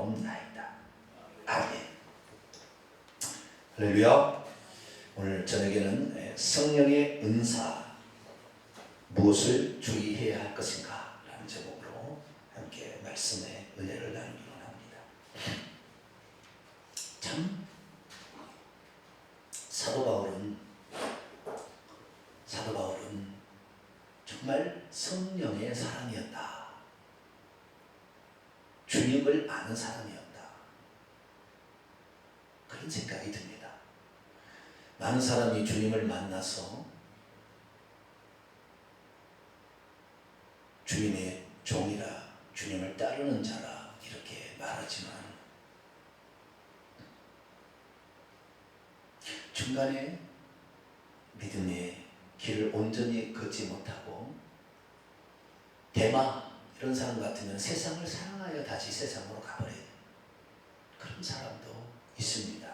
바라옵나이다. 아멘. 할렐루야. 오늘 저녁에는 성령의 은사, 무엇을 주의해야 할 것인가 라는 제목으로 함께 말씀의 은혜를 나누기 원합니다. 참 사도 바울은 정말 성령의 사람이었다. 주님을 아는 사람이었다. 그런 생각이 듭니다. 많은 사람이 주님을 만나서 주님의 종이라, 주님을 따르는 자라 이렇게 말하지만 중간에 믿음의 길을 온전히 걷지 못하고 데마 이런 사람 같으면 세상을 사랑하여 다시 세상으로 가버려요. 그런 사람도 있습니다.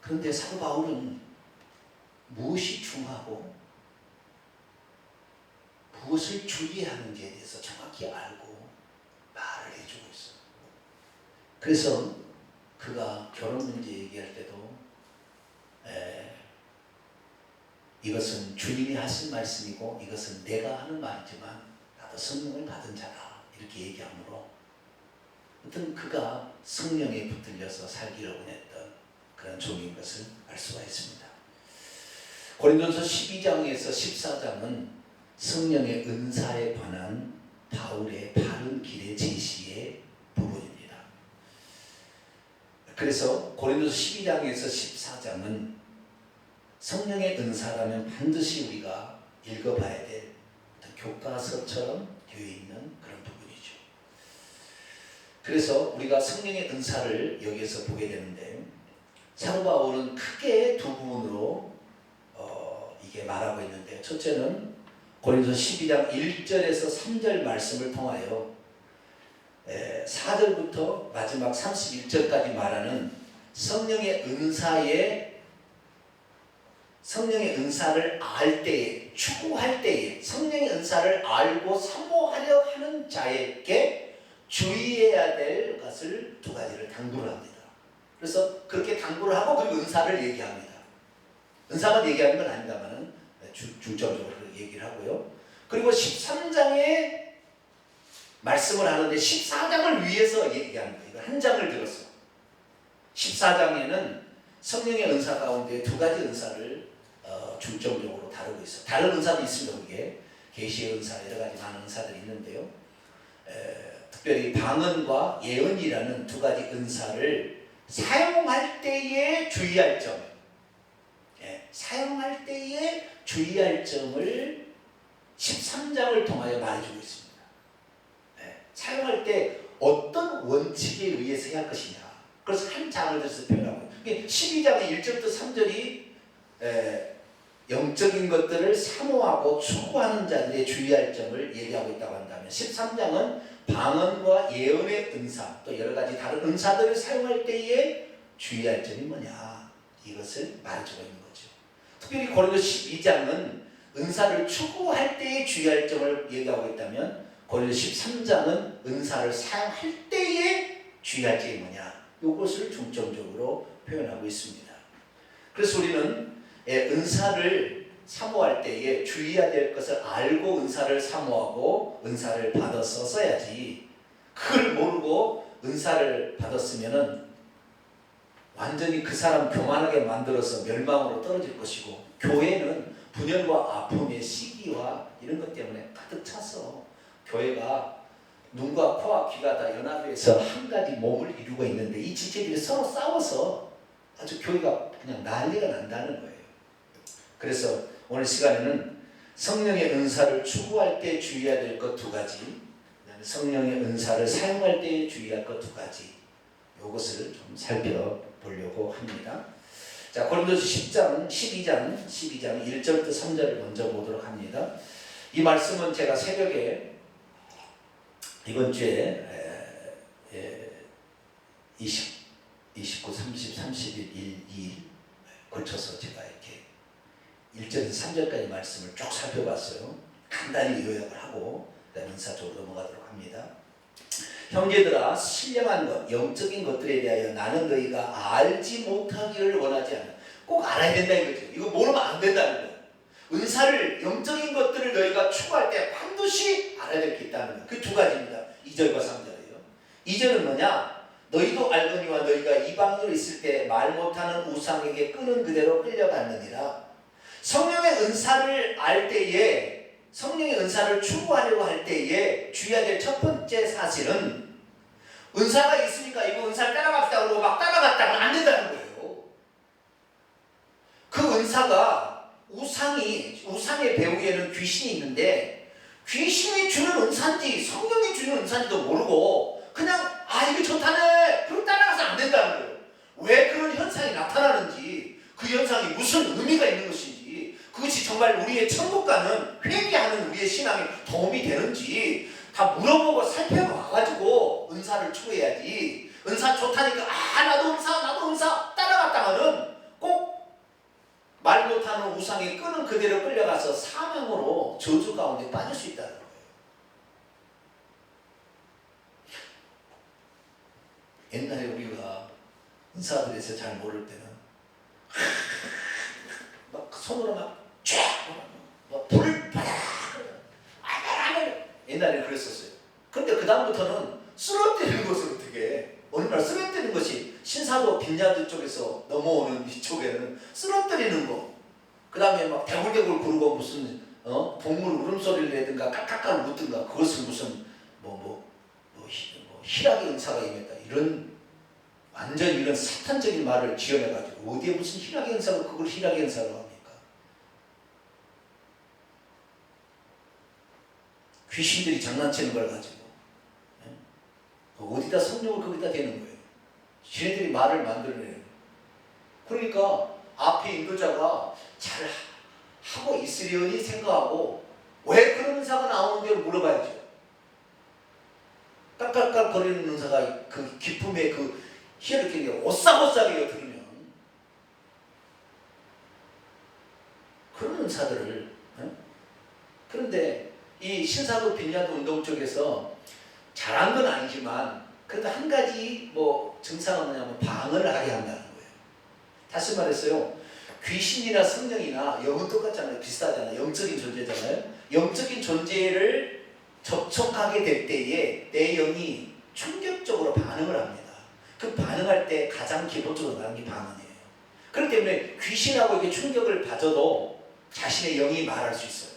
그런데 사도 바울은 무엇이 중요하고 무엇을 주의하는지에 대해서 정확히 알고 말을 해주고 있어요. 그래서 그가 결혼 문제 얘기할 때도 이것은 주님이 하신 말씀이고 이것은 내가 하는 말이지만 나도 성령을 받은 자다 이렇게 얘기하므로 어떤 그가 성령에 붙들려서 살기를 원했던 그런 종인 것을 알 수가 있습니다. 고린도서 12장에서 14장은 성령의 은사에 관한 바울의 바른 길의 제시의 부분입니다. 그래서 고린도서 12장에서 14장은 성령의 은사라면 반드시 우리가 읽어봐야 될 교과서처럼 되어 있는 그런 부분이죠. 그래서 우리가 성령의 은사를 여기에서 보게 되는데 사도 바울은 크게 두 부분으로 이게 말하고 있는데, 첫째는 고린도서 12장 1절에서 3절 말씀을 통하여 4절부터 마지막 31절까지 말하는 성령의 은사를 알 때에, 추구할 때에 성령의 은사를 알고 사모하려 하는 자에게 주의해야 될 것을 두 가지를 당부를 합니다. 그래서 그렇게 당부를 하고 그 은사를 얘기합니다. 은사만 얘기하는 건 아닙니다만 중점적으로 얘기를 하고요. 그리고 13장에 말씀을 하는데 14장을 위해서 얘기하는 거예요. 한 장을 들었어요. 14장에는 성령의 은사 가운데 두 가지 은사를 중점적으로 다루고 있어요. 다른 은사도 있습니다. 그게 계시의 은사, 여러 가지 많은 은사들이 있는데요. 특별히 방언과 예언이라는 두 가지 은사를 사용할 때에 주의할 점, 사용할 때에 주의할 점을 13장을 통하여 말해주고 있습니다. 사용할 때 어떤 원칙에 의해서 해야 할 것이냐. 그래서 한 장을 들어서 표현하고 12장의 1절부터 3절이 영적인 것들을 사모하고 추구하는 자들의 주의할 점을 얘기하고 있다고 한다면 13장은 방언과 예언의 은사, 또 여러 가지 다른 은사들을 사용할 때에 주의할 점이 뭐냐, 이것을 말해주고 있는 거죠. 특별히 고린도 12장은 은사를 추구할 때에 주의할 점을 얘기하고 있다면 고린도 13장은 은사를 사용할 때에 주의할 점이 뭐냐, 이것을 중점적으로 표현하고 있습니다. 그래서 우리는 은사를 사모할 때에 주의해야 될 것을 알고 은사를 사모하고 은사를 받아서 써야지, 그걸 모르고 은사를 받았으면은 완전히 그 사람 교만하게 만들어서 멸망으로 떨어질 것이고, 교회는 분열과 아픔의 시기와 이런 것 때문에 가득 차서 교회가 눈과 코와 귀가 다 연합해서 한 가지 몸을 이루고 있는데 이 지체들이 서로 싸워서 아주 교회가 그냥 난리가 난다는 거예요. 그래서 오늘 시간에는 성령의 은사를 추구할 때 주의해야 될 것 두 가지, 성령의 은사를 사용할 때 주의할 것 두 가지, 이것을 좀 살펴보려고 합니다. 자, 고린도서 12장 1절부터 3절을 먼저 보도록 합니다. 이 말씀은 제가 새벽에 이번 주에 29, 30, 31, 2일 걸쳐서 제가 이렇게 1절에서 3절까지 말씀을 쭉 살펴봤어요. 간단히 요약을 하고 그다음 인사 쪽으로 넘어가도록 합니다. 형제들아 신령한 것, 영적인 것들에 대하여 나는 너희가 알지 못하기를 원하지 않아. 꼭 알아야 된다 이거죠. 이거 모르면 안 된다는 거예요. 은사를, 영적인 것들을 너희가 추구할 때 반드시 알아야 될 게 있다는 거예요. 그 두 가지입니다. 2절과 3절이에요. 2절은 뭐냐? 너희도 알거니와 너희가 이방인으로 있을 때 말 못하는 우상에게 끄는 그대로 끌려갔느니라. 성령의 은사를 알 때에, 성령의 은사를 추구하려고 할 때에 주의해야 될 첫 번째 사실은 은사가 있으니까 이거 은사를 따라갑시다 그러고 막 따라갔다가 안 된다는 거예요. 그 은사가 우상의 배후에는 귀신이 있는데 귀신이 주는 은사인지 성령이 주는 은사인지도 모르고 그냥 이게 좋다네 그럼 따라가서 안 된다는 거예요. 왜 그런 현상이 나타나는지, 그 현상이 무슨 의미가 있는 것인지, 그것이 정말 우리의 천국 가는 회개하는 우리의 신앙에 도움이 되는지 다 물어보고 살펴봐가지고 은사를 추구해야지. 은사 좋다니까 나도 은사 따라갔다가는 꼭 말 못하는 우상에 끄는 그대로 끌려가서 사명으로 저주 가운데 빠질 수 있다는 거예요. 옛날에 우리가 은사들에서 잘 모를 때는 막 손으로 막 불을 받아 옛날에 그랬었어요. 근데 그 다음부터는 쓰러뜨리는 것을 어떻게 어느 날 쓰러뜨리는 것이 신사도 빈야드 쪽에서 넘어오는 이쪽에는 쓰러뜨리는 거, 그 다음에 막 대굴대굴 구르고 무슨 동물 울음소리를 내든가 깍깍깍 웃든가 그것은 무슨 희락의 은사가 임했다 이런 완전 이런 사탄적인 말을 지어내가지고 어디에 무슨 희락의 은사로 그걸 희락의 은사로 합니까? 귀신들이 장난치는 걸 가지고 어디다 성령을 거기다 대는 거예요. 지네들이 말을 만들어내요. 그러니까 앞에 인도자가 잘 하고 있으려니 생각하고 왜 그런 은사가 나오는지 물어봐야죠. 깍깍깍 거리는 은사가 그 기쁨의 그 희열을 오싹오싹해요. 들으면 그런 은사들을 그런데 이 신사도 빈야드 운동 쪽에서 잘한 건 아니지만 그래도 한 가지 증상은 뭐냐면 방언을 하게 한다는 거예요. 다시 말해서요, 귀신이나 성령이나 영은 똑같잖아요. 비슷하잖아요. 영적인 존재잖아요. 영적인 존재를 접촉하게 될 때에 내 영이 충격적으로 반응을 합니다. 그 반응할 때 가장 기본적으로 나는 게 방언이에요. 그렇기 때문에 귀신하고 이게 충격을 받아도 자신의 영이 말할 수 있어요.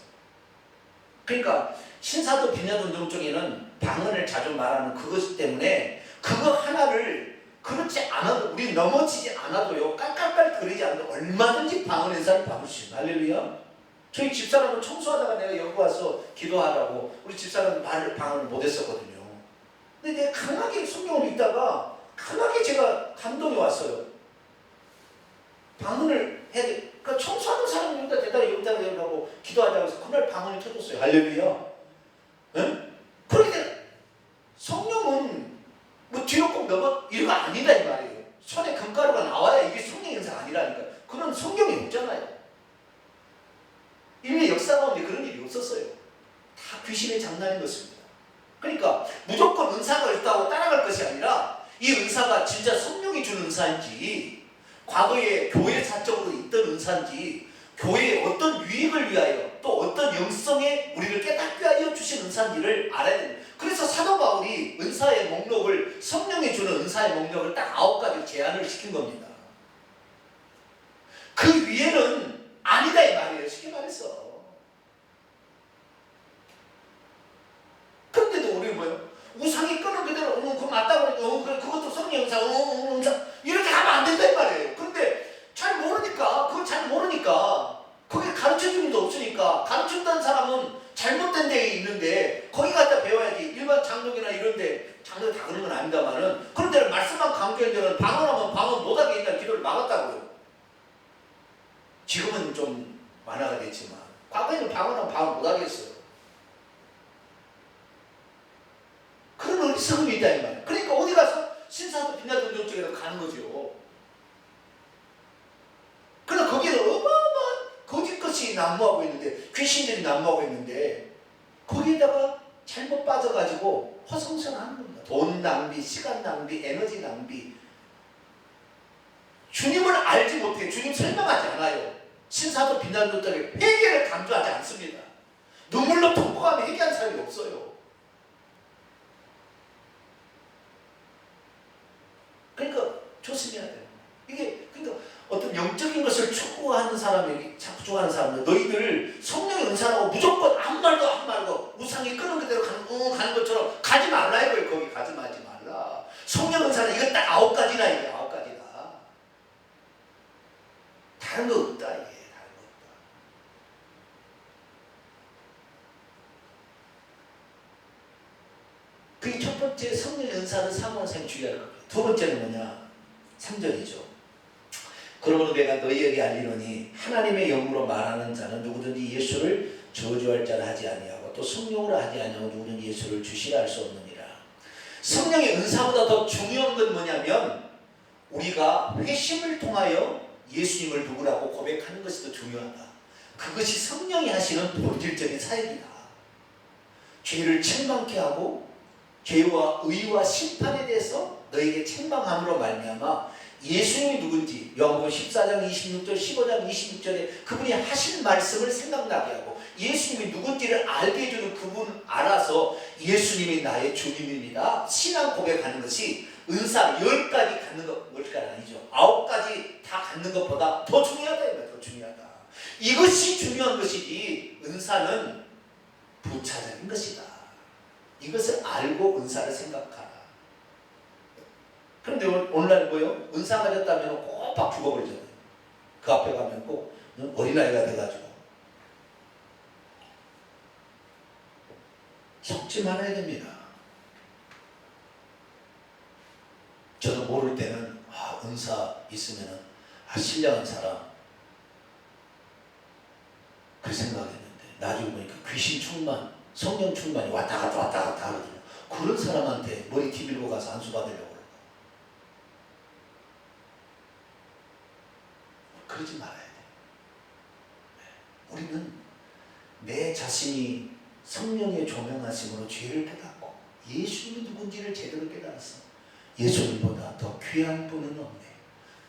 그러니까 신사도 빈야드 운동 쪽에는 방언을 자주 말하는 그것 때문에 그거 하나를 그렇지 않아도 우리 넘어지지 않아도요 깔깔깔 거리지 않아도 얼마든지 방언 은사를 받을 수 있어요. 할렐루야. 저희 집사람은 청소하다가 내가 여기 와서 기도하라고 우리 집사람은 방언을 못했었거든요. 근데 내가 강하게 성경을 읽다가 강하게 제가 감동이 왔어요. 방언을 해야 돼. 그러니까 청소하는 사람이 여기다 대다가 여기다가 하고 기도하자고 해서 그날 방언이 터졌어요. 할렐루야. 응? 그런데 성령은 뒤로 꼭 넘어 이거 아니다 이 말이에요. 손에 금가루가 나와야 이게 성령의 은사가 아니라니까. 그런 성경이 없잖아요. 인류 역사 가운데 그런 일이 없었어요. 다 귀신의 장난인 것입니다. 그러니까 무조건 은사가 있다고 따라갈 것이 아니라 이 은사가 진짜 성령이 준 은사인지 과거에 교회 사적으로 있던 은사인지 교회의 어떤 유익을 위하여 또 어떤 영성에 우리를 깨닫게 하여 주신 은사인지를 알아야 됩니다. 그래서 사도 바울이 은사의 목록을 성령이 주는 은사의 목록을 딱 9가지로 제안을 시킨 겁니다. 그 위에는 아니다 이 말이에요. 쉽게 말해서. 그런데도 우리 뭐예요? 우상이 끄는 그대로 그거 맞다고 그러니까 그것도 성령 은사 이렇게 하면 안 된다 이 말이에요. 그런데 잘 모르니까 그걸 잘 모르니까 거기에 가르쳐주는 게 없으니까 가르쳐준다는 사람은 잘못된 데에 있는데 거기 갖다 배워야지. 일반 장독이나 이런 데 장독 다 그런 건 아닙니다만은 그런 데는 말씀만 강조한 데는 방언하면 방언 못하게 있다는 기도를 막았다고요. 지금은 좀 완화가 됐지만 과거에는 방언하면 방언 못하게 했어요. 그런 어리석음이 있다 이 말이에요. 그러니까 어디 가서 신사도 빈야드 운동 쪽에 가는 거죠. 그러나 거기는 어마어마한 거짓것이 난무하고 있는데 귀신들이 난무하고 있는데 거기에다가 잘못 빠져가지고 허송세월하는 겁니다. 돈 낭비, 시간 낭비, 에너지 낭비. 주님을 알지 못해. 주님 설명하지 않아요. 신사도 비난도 따르 회개를 강조하지 않습니다. 눈물로 통곡하며 회개한 사람이 없어요. 그러니까 조심해야 돼요. 이게 그러니까 어떤 영적인 것을 추구하는 사람에게 자꾸 좋아하는 사람들, 너희들 성령의 은사라고 무조건 아무 말도 하지 말고 우상이 끄는 그대로 가는 것처럼 가지 말라 이거예요. 거기 가지 말라. 성령 은사는 이거 딱 9가지나 이게 9가지다. 다른 거 없다 이게. 다른 거 없다. 그게 첫 번째 성령의 은사를 사모하는 사람이 주의할 겁니다. 두 번째는 뭐냐? 3절이죠. 그러므로 내가 너희에게 알리노니 하나님의 영으로 말하는 자는 누구든지 예수를 저주할 자라 하지 아니하고 또 성령으로 하지 아니하고 누구든지 예수를 주시라 할 수 없느니라. 성령의 은사보다 더 중요한 건 뭐냐면 우리가 회심을 통하여 예수님을 누구라고 고백하는 것이 더 중요하다. 그것이 성령이 하시는 본질적인 사역이다. 죄를 책망케 하고 죄와 의와 심판에 대해서 너에게 책망함으로 말미암아 예수님이 누군지 요한복음 14장 26절 15장 26절에 그분이 하신 말씀을 생각나게 하고 예수님이 누군지를 알게 해주는 그분 알아서 예수님이 나의 주님입니다. 신앙 고백하는 것이 은사 10가지 갖는 것 10가지 아니죠. 9가지 다 갖는 것보다 더 중요하다. 더 중요하다. 이것이 중요한 것이지 은사는 부차적인 것이다. 이것을 알고 은사를 생각하라. 그런데 오늘날 뭐요? 은사 가졌다면 꼬박 죽어버리잖아요. 그 앞에 가면 꼭 어린아이가 돼가지고 속지 말아야 됩니다. 저도 모를 때는 은사 있으면은 신령한 사람 그 생각했는데 나중에 보니까 귀신 충만, 성령 충만이 왔다 갔다 하거든요. 그런 사람한테 머리띠 밀고 가서 안수 받으려고 그러지 말아야 돼. 우리는 내 자신이 성령의 조명하심으로 죄를 깨닫고 예수님이 누군지를 제대로 깨달았어. 예수님보다 더 귀한 분은 없네.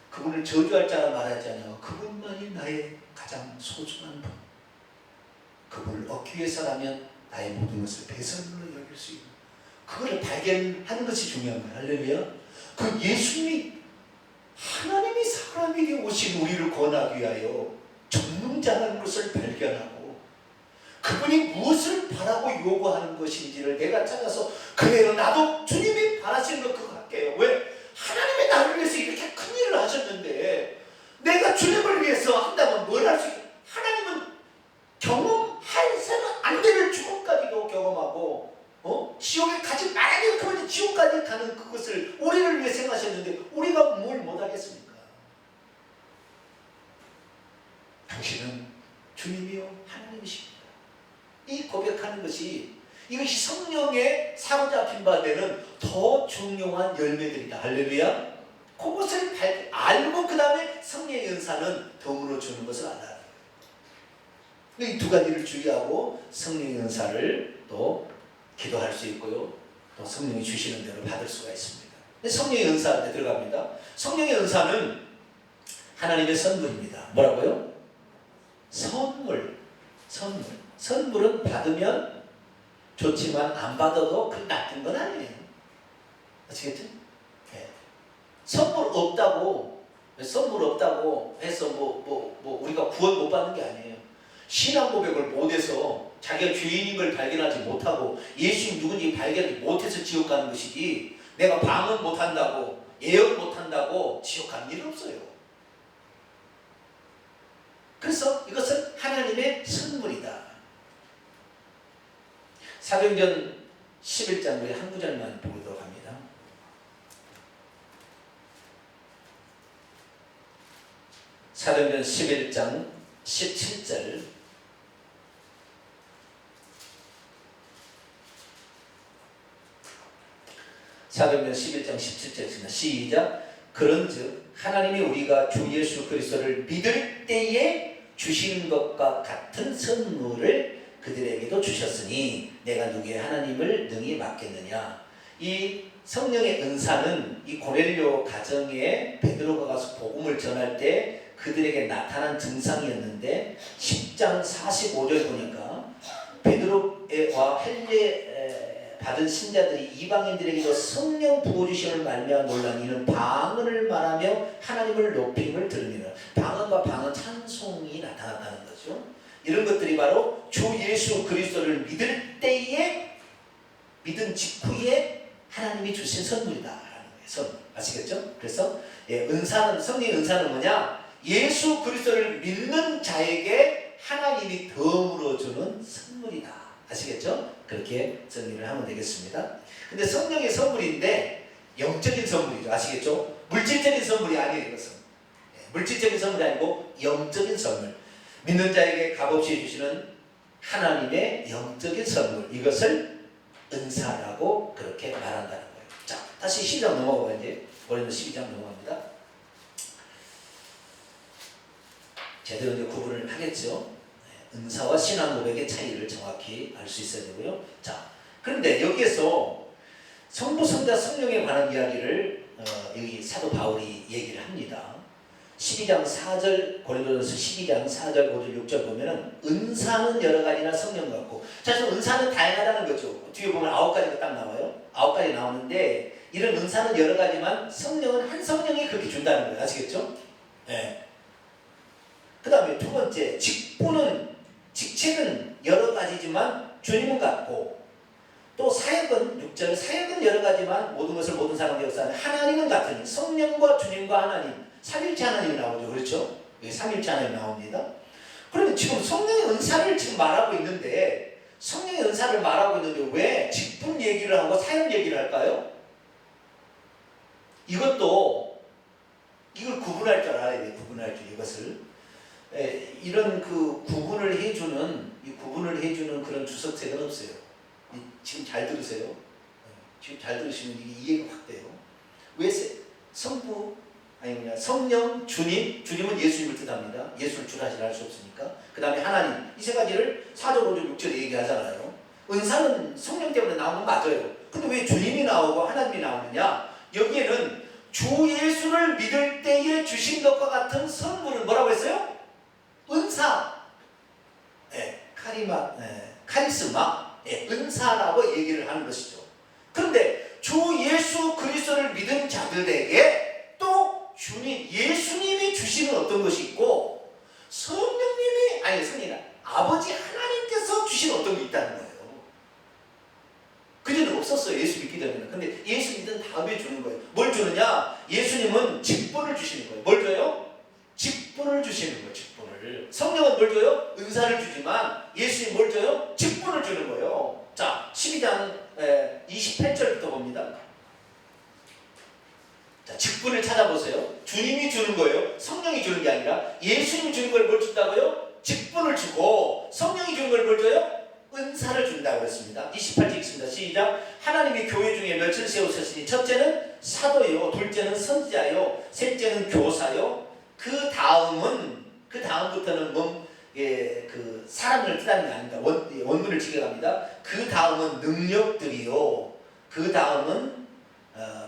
그분을 저주할 자라 말하지 않냐고. 그분만이 나의 가장 소중한 분. 그분을 얻기 위해서라면 나의 모든 것을 배설물로 여길 수 있는 그거를 발견하는 것이 중요한 거야. 할렐루야. 그 예수님이 하나님이 사람에게 오신 우리를 권하기 위하여 전능자라는 것을 발견하고 그분이 무엇을 바라고 요구하는 것인지를 내가 찾아서 그래요. 나도 주님이 바라시는 것 그거 할게요. 왜? 하나님이 나를 위해서 이렇게 큰 일을 하셨는데 내가 주님을 위해서 한다면 뭘 할 수 있겠어요? 하나님은 경험해서는 안 되는 죽음까지도 경험하고 지옥에 가지 말아야 될 그분이 지옥까지 가는 그것을 우리를 위해 생각하셨는데 우리가 뭘 못하겠습니까? 당신은 주님이요 하나님이십니다. 이 고백하는 것이 이것이 성령의 사로잡힌 바 되는 더 중요한 열매들이다. 할렐루야. 그것을 알고 그 다음에 성령의 은사는 덤으로 주는 것을 알아야 돼요. 이 두 가지를 주의하고 성령의 은사를 또 기도할 수 있고요. 또 성령이 주시는 대로 받을 수가 있습니다. 성령의 은사한테 들어갑니다. 성령의 은사는 하나님의 선물입니다. 뭐라고요? 선물. 선물은 받으면 좋지만 안 받아도 그 나쁜 건 아니에요. 아시겠죠? 네. 선물 없다고 해서 우리가 구원 못 받는 게 아니에요. 신앙 고백을 못해서 자기가 죄인인 걸 발견하지 못하고 예수님 누군지 발견하지 못해서 지옥 가는 것이지 내가 방언 못한다고 예언 못한다고 지옥 가는 일은 없어요. 그래서 이것은 하나님의 선물이다. 사도행전 11장 우리 한 구절만 보도록 합니다. 사도행전 11장 17절 사도행전 11장 17절입니다. 시작. 그런즉 하나님이 우리가 주 예수 그리스도를 믿을 때에 주시는 것과 같은 선물을 그들에게도 주셨으니 내가 누구의 하나님을 능히 맡겠느냐. 이 성령의 은사는 이 고넬료 가정에 베드로가 가서 복음을 전할 때 그들에게 나타난 증상이었는데 10장 45절 보니까 베드로와 헬례 받은 신자들이 이방인들에게도 성령 부어주심을 말미암아 놀라니 이는 방언을 말하며 하나님을 높임을 들으니라. 방언과 방언 찬송이 나타났다는 거죠. 이런 것들이 바로 주 예수 그리스도를 믿을 때에 믿은 직후에 하나님이 주신 선물이다라는 거예요. 선물. 아시겠죠? 그래서 은사는, 성령의 은사는 뭐냐? 예수 그리스도를 믿는 자에게 하나님이 덤으로 주는 선물이다. 아시겠죠? 그렇게 정리를 하면 되겠습니다. 근데 성령의 선물인데 영적인 선물이죠. 아시겠죠? 물질적인 선물이 아니에요. 이것은 물질적인 선물이 아니고 영적인 선물. 믿는 자에게 값없이 해주시는 하나님의 영적인 선물, 이것을 은사라고 그렇게 말한다는 거예요. 자, 다시 12장 넘어가고 이제 우리는 12장 넘어갑니다. 제대로 이제 구분을 하겠죠. 은사와 신앙 고백의 차이를 정확히 알 수 있어야 되고요. 자, 그런데 여기에서 성부, 성자, 성령에 관한 이야기를 여기 사도 바울이 얘기를 합니다. 12장 4절, 고린도전서 12장 4절, 5절, 6절 보면은 은사는 여러 가지나 성령 같고, 사실 은사는 다양하다는 거죠. 뒤에 보면 9가지가 딱 나와요. 9가지 나오는데 이런 은사는 여러 가지만 성령은 한 성령이 그렇게 준다는 거예요. 아시겠죠? 네. 그 다음에 두 번째, 직책은 여러 가지지만 주님은 같고, 또 사역은 6절, 사역은 여러 가지만 모든 것을 모든 사람에게 역사하는 하나님은 같으니, 성령과 주님과 하나님, 삼일체 하나님이 나오죠. 그렇죠? 여기 삼일체 하나님이 나옵니다. 그러면 지금 성령의 은사를 지금 말하고 있는데, 성령의 은사를 말하고 있는데 왜 직분 얘기를 하고 사역 얘기를 할까요? 이걸 구분할 줄 알아야 돼요. 구분할 줄, 이것을. 이런 그 구분을 해주는 그런 주석책은 없어요. 지금 잘 들으세요. 지금 잘 들으시면 이게 이해가 확 돼요. 왜 성부, 성령, 주님은 예수님을 뜻합니다. 예수를 주라시라 할 수 없으니까. 그 다음에 하나님, 이 세 가지를 4절, 5절, 6절에 얘기하잖아요. 은사는 성령 때문에 나오는 건 맞아요. 근데 왜 주님이 나오고 하나님이 나오느냐? 여기에는 주 예수를 믿을 때에 주신 것과 같은 선물은 뭐라고 했어요? 은사, 카리스마, 은사라고 얘기를 하는 것이죠. 그런데 주 예수 그리스도를 믿은 자들에게 또 예수님이 주시는 어떤 것이 있고, 성령이 아버지 하나님께서 주신 어떤 게 있다는 거예요. 그전에 없었어요. 예수 믿기 전에는. 근데 예수 믿은 다음에 주는 거예요. 뭘 주느냐? 예수님은 직분을 주시는 거예요. 뭘 줘요? 직분을 주시는 거예요. 직분을. 성령은 뭘 줘요? 은사를 주지만 예수님 뭘 줘요? 직분을 주는 거예요. 자, 12장 28절부터 봅니다. 자, 직분을 찾아보세요. 주님이 주는 거예요. 성령이 주는 게 아니라 예수님이 주는 걸 뭘 준다고요? 직분을 주고, 성령이 주는 걸 뭘 줘요? 은사를 준다고 했습니다. 28절 읽습니다. 시작. 하나님이 교회 중에 몇을 세우셨으니 첫째는 사도요, 둘째는 선지자요, 셋째는 교사요, 그 다음부터는 그 사람을 뜻하는 게 아닙니다. 원문을 지켜갑니다. 그 다음은 능력들이요, 그 다음은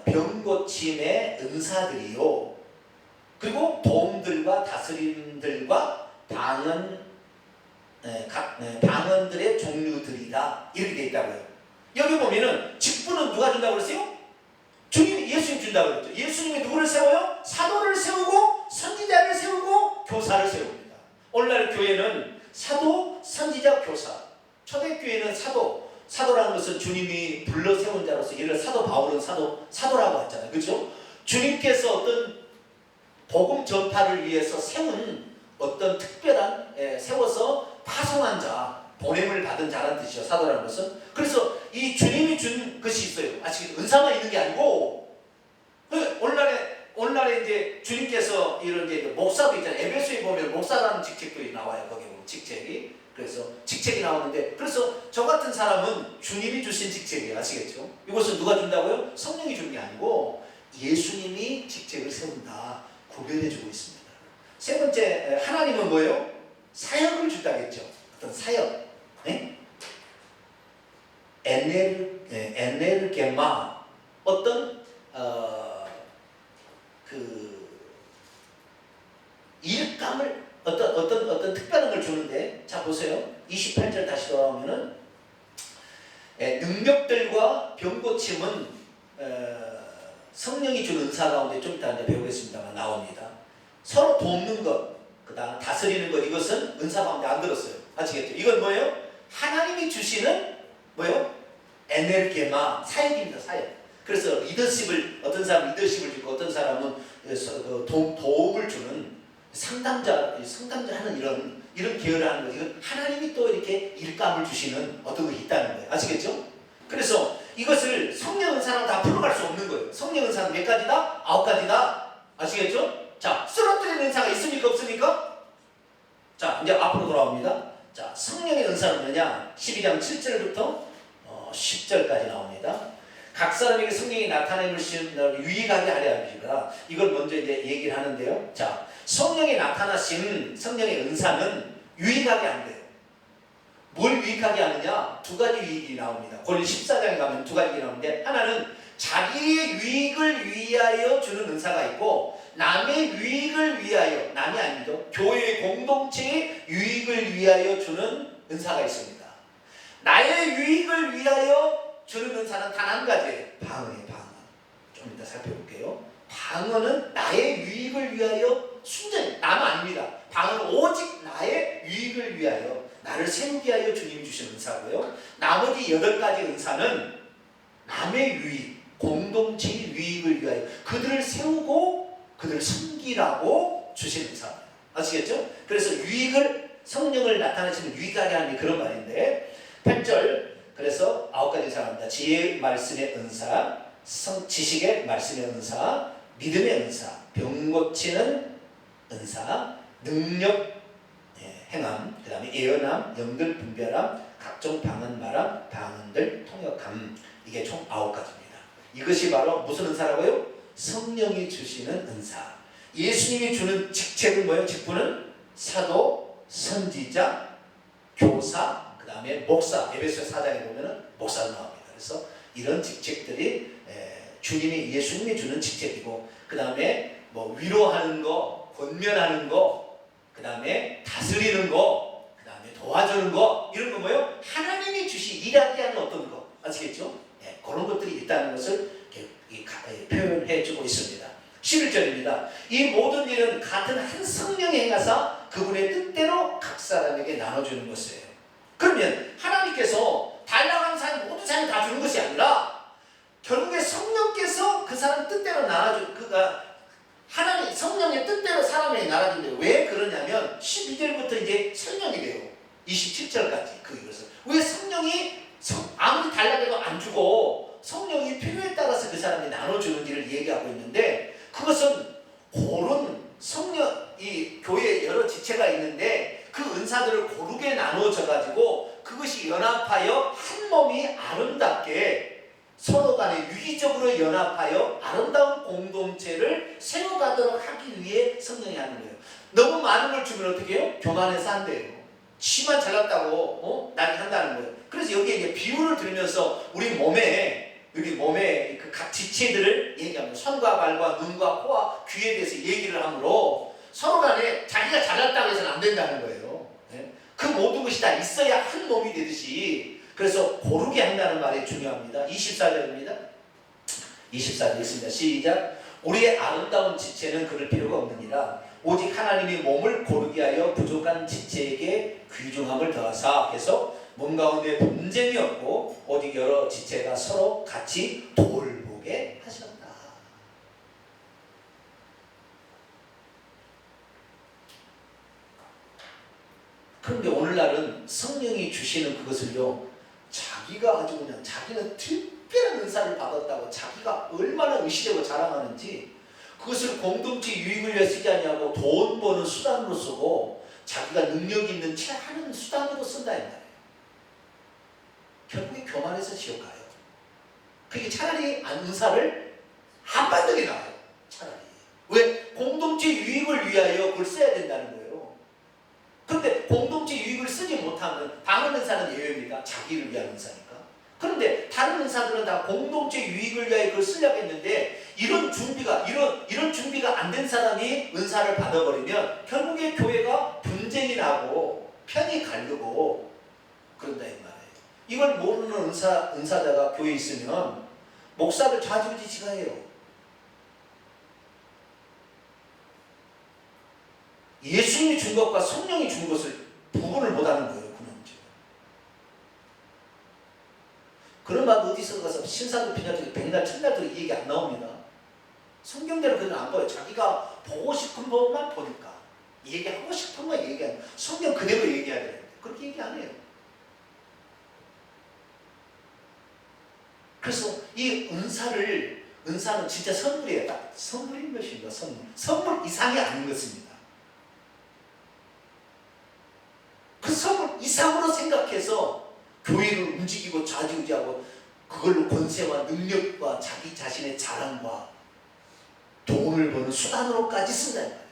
병 고침의 은사들이요, 그리고 도움들과 다스림들과 방언들의 종류들이다. 이렇게 되어 있다고요. 여기 보면은 직분은 누가 준다고 그랬어요? 주님이, 예수님 준다고 그랬죠. 예수님이 누구를 세워요? 사도를 세우고, 선지자를 세우고, 교사를 세웁니다. 오늘날 교회는 사도, 선지자, 교사. 초대교회는 사도라는 것은 주님이 불러 세운 자로서, 예를 들어 사도 바울은 사도라고 했잖아요. 그렇죠? 주님께서 어떤 복음 전파를 위해서 세운 어떤 특별한, 세워서 파송한 자, 보냄을 받은 자라는 뜻이죠. 사도라는 것은. 그래서 이 주님이 준 것이 있어요. 아시겠죠? 은사만 있는 게 아니고, 오늘날에 이제 주님께서 이런 이제 목사도 있잖아요. 에베소에 보면 목사라는 직책도 나와요. 거기 보면 직책이. 그래서 직책이 나오는데, 그래서 저 같은 사람은 주님이 주신 직책이에요. 아시겠죠? 이것은 누가 준다고요? 성령이 주는 게 아니고 예수님이 직책을 세운다. 구별해주고 있습니다. 세 번째, 하나님은 뭐예요? 사역을 준다고 했죠. 어떤 사역. 네? 에네르게마 어떤 그 일감을 어떤 특별한 걸 주는데, 자 보세요. 28절 다시 돌아오면은 능력들과 병고침은 성령이 주는 은사 가운데 좀 이따 배우겠습니다만 나옵니다. 서로 돕는 것, 그다음 다스리는 것, 이것은 은사 가운데 안 들었어요. 아시겠죠? 이건 뭐예요? 하나님이 주시는 뭐예요? 에네르게마, 사역입니다. 사역. 그래서 리더십을, 어떤 사람은 리더십을 주고 어떤 사람은 도움을 주는 상담자 하는 이런 계열을 하는 거예요. 이건 하나님이 또 이렇게 일감을 주시는 어떤 것이 있다는 거예요. 아시겠죠? 그래서 이것을 성령 은사랑 다 풀어갈 수 없는 거예요. 성령 은사는 몇 가지다? 9가지다. 아시겠죠? 자, 쓰러뜨리는 은사가 있습니까? 없습니까? 자, 이제 앞으로 돌아옵니다. 자, 성령의 은사는 뭐냐? 12장 7절부터 10절까지 나옵니다. 각 사람에게 성령이 나타내는 것을 유익하게 하려 합니다. 이걸 먼저 이제 얘기를 하는데요. 자, 성령이 나타나신 성령의 은사는 유익하게 한대요. 뭘 유익하게 하느냐? 두 가지 유익이 나옵니다. 고린 14장에 가면 두 가지 나오는데, 하나는 자기의 유익을 위하여 주는 은사가 있고, 남의 유익을 위하여, 남이 아니죠, 교회의 공동체의 유익을 위하여 주는 은사가 있습니다. 나의 유익을 위하여 주는 은사는 단 한 가지예요. 방언이에요. 방언. 좀 이따 살펴볼게요. 방언은 나의 유익을 위하여, 순전히 남 아닙니다. 방언은 오직 나의 유익을 위하여, 나를 세우게 하여 주님이 주신 은사고요. 나머지 8가지 은사는 남의 유익, 공동체의 유익을 위하여 그들을 세우고 그들을 섬기라고 주신 은사입니다. 아시겠죠? 그래서 유익을, 성령을 나타내시는 유익하게 하는 그런 말인데, 8절, 그래서 9가지 은사입니다. 지혜의 말씀의 은사, 지식의 말씀의 은사, 믿음의 은사, 병 고치는 은사, 능력 행함, 그 다음에 예언함, 영들 분별함, 각종 방언 말함, 방언들 통역함. 이게 총 9가지입니다. 이것이 바로 무슨 은사라고요? 성령이 주시는 은사. 예수님이 주는 직책은 뭐예요? 직분은 사도, 선지자, 교사, 그 다음에 목사. 에베소 4장에 보면은 목사로 나옵니다. 그래서 이런 직책들이 예수님이 주는 직책이고, 그 다음에 뭐 위로하는 거, 권면하는 거, 그 다음에 다스리는 거, 그 다음에 도와주는 거, 이런 거 뭐예요? 하나님이 일하게 하는 어떤 거. 아시겠죠? 그런 것들이 있다는 것을 표현해주고 있습니다. 11절입니다. 이 모든 일은 같은 한 성령이 행하사 그분의 뜻대로 각 사람에게 나눠주는 것이에요. 그러면 하나님께서 달라고 하는 사람 모든 사람이 다 주는 것이 아니라 결국에 성령께서 그 사람 뜻대로 나눠주는, 하나님 성령의 뜻대로 사람에게 나눠준대요. 왜 그러냐면 12절부터 이제 설명이 돼요. 27절까지 이것을 왜 성령이 아무리 달라고 해도 안 주고 성령이 필요에 따라서 그 사람이 나눠주는지를 얘기하고 있는데, 그것은 고른 이 교회에 여러 지체가 있는데 그 은사들을 고르게 나누어져 가지고 그것이 연합하여 한 몸이 아름답게 서로 간에 유기적으로 연합하여 아름다운 공동체를 세워가도록 하기 위해 성령이 하는 거예요. 너무 많은 걸 주면 어떻게 해요? 교만해서 안 돼요. 치만 잘났다고 나게 한다는 거예요. 그래서 여기에 이제 비유를 들으면서 우리 몸에 그 각 지체들을 얘기합니다. 손과 발과 눈과 코와 귀에 대해서 얘기를 하므로 서로 간에 자기가 잘났다고 해서는 안 된다는 거예요. 그 모든 것이 다 있어야 한 몸이 되듯이, 그래서 고르게 한다는 말이 중요합니다. 24절입니다. 24절 있습니다. 시작. 우리의 아름다운 지체는 그럴 필요가 없느니라. 오직 하나님이 몸을 고르게 하여 부족한 지체에게 귀중함을 더하사 해서 몸 가운데 분쟁이 없고 오직 여러 지체가 서로 같이 돌보게 하셨다. 그런데 오늘날은 성령이 주시는 그것을요, 자기가 아주 그냥 자기는 특별한 은사를 받았다고 자기가 얼마나 의시되고 자랑하는지, 그것을 공동체 유익을 위해 쓰지 않냐고 돈 버는 수단으로 쓰고 자기가 능력 있는 채 하는 수단으로 쓴다 이 말이에요. 결국에 교만해서 지옥 가요. 그게 차라리 은사를 안 받는 게 나아요. 차라리. 왜? 공동체 유익을 위하여 그걸 써야 된다는 거예요. 그런데 공동체 유익을 쓰지 못하면 방언 은사는 예외입니다. 자기를 위한 은사니까. 그런데 다른 은사들은 다 공동체 유익을 위하여 그걸 쓰려고 했는데 이런 준비가 안 된 사람이 은사를 받아버리면 결국에 교회가 분쟁이 나고 편이 갈리고 그런다 이 말이에요. 이걸 모르는 은사자가 교회에 있으면 목사를 좌지우지시가 해요. 예수님이 준 것과 성령이 준 것을 구분을 못하는 거예요. 그 문제. 그런 말 어디서 가서 신사도 비냐도 백날 천날도 얘기 안 나옵니다. 성경대로 그는 안 봐요. 자기가 보고 싶은 부분만 보니까 얘기하고 싶은 거 얘기하는 성경 그대로 얘기해야 되는데 그렇게 얘기 안 해요. 그래서 이 은사는 진짜 선물이에요. 딱 선물인 것입니다. 선물 이상이 아닌 것입니다. 그 선물 이상으로 생각해서 교회를 움직이고 좌지우지하고 그걸로 권세와 능력과 자기 자신의 자랑과 돈을 버는 수단으로까지 쓴다는 거예요.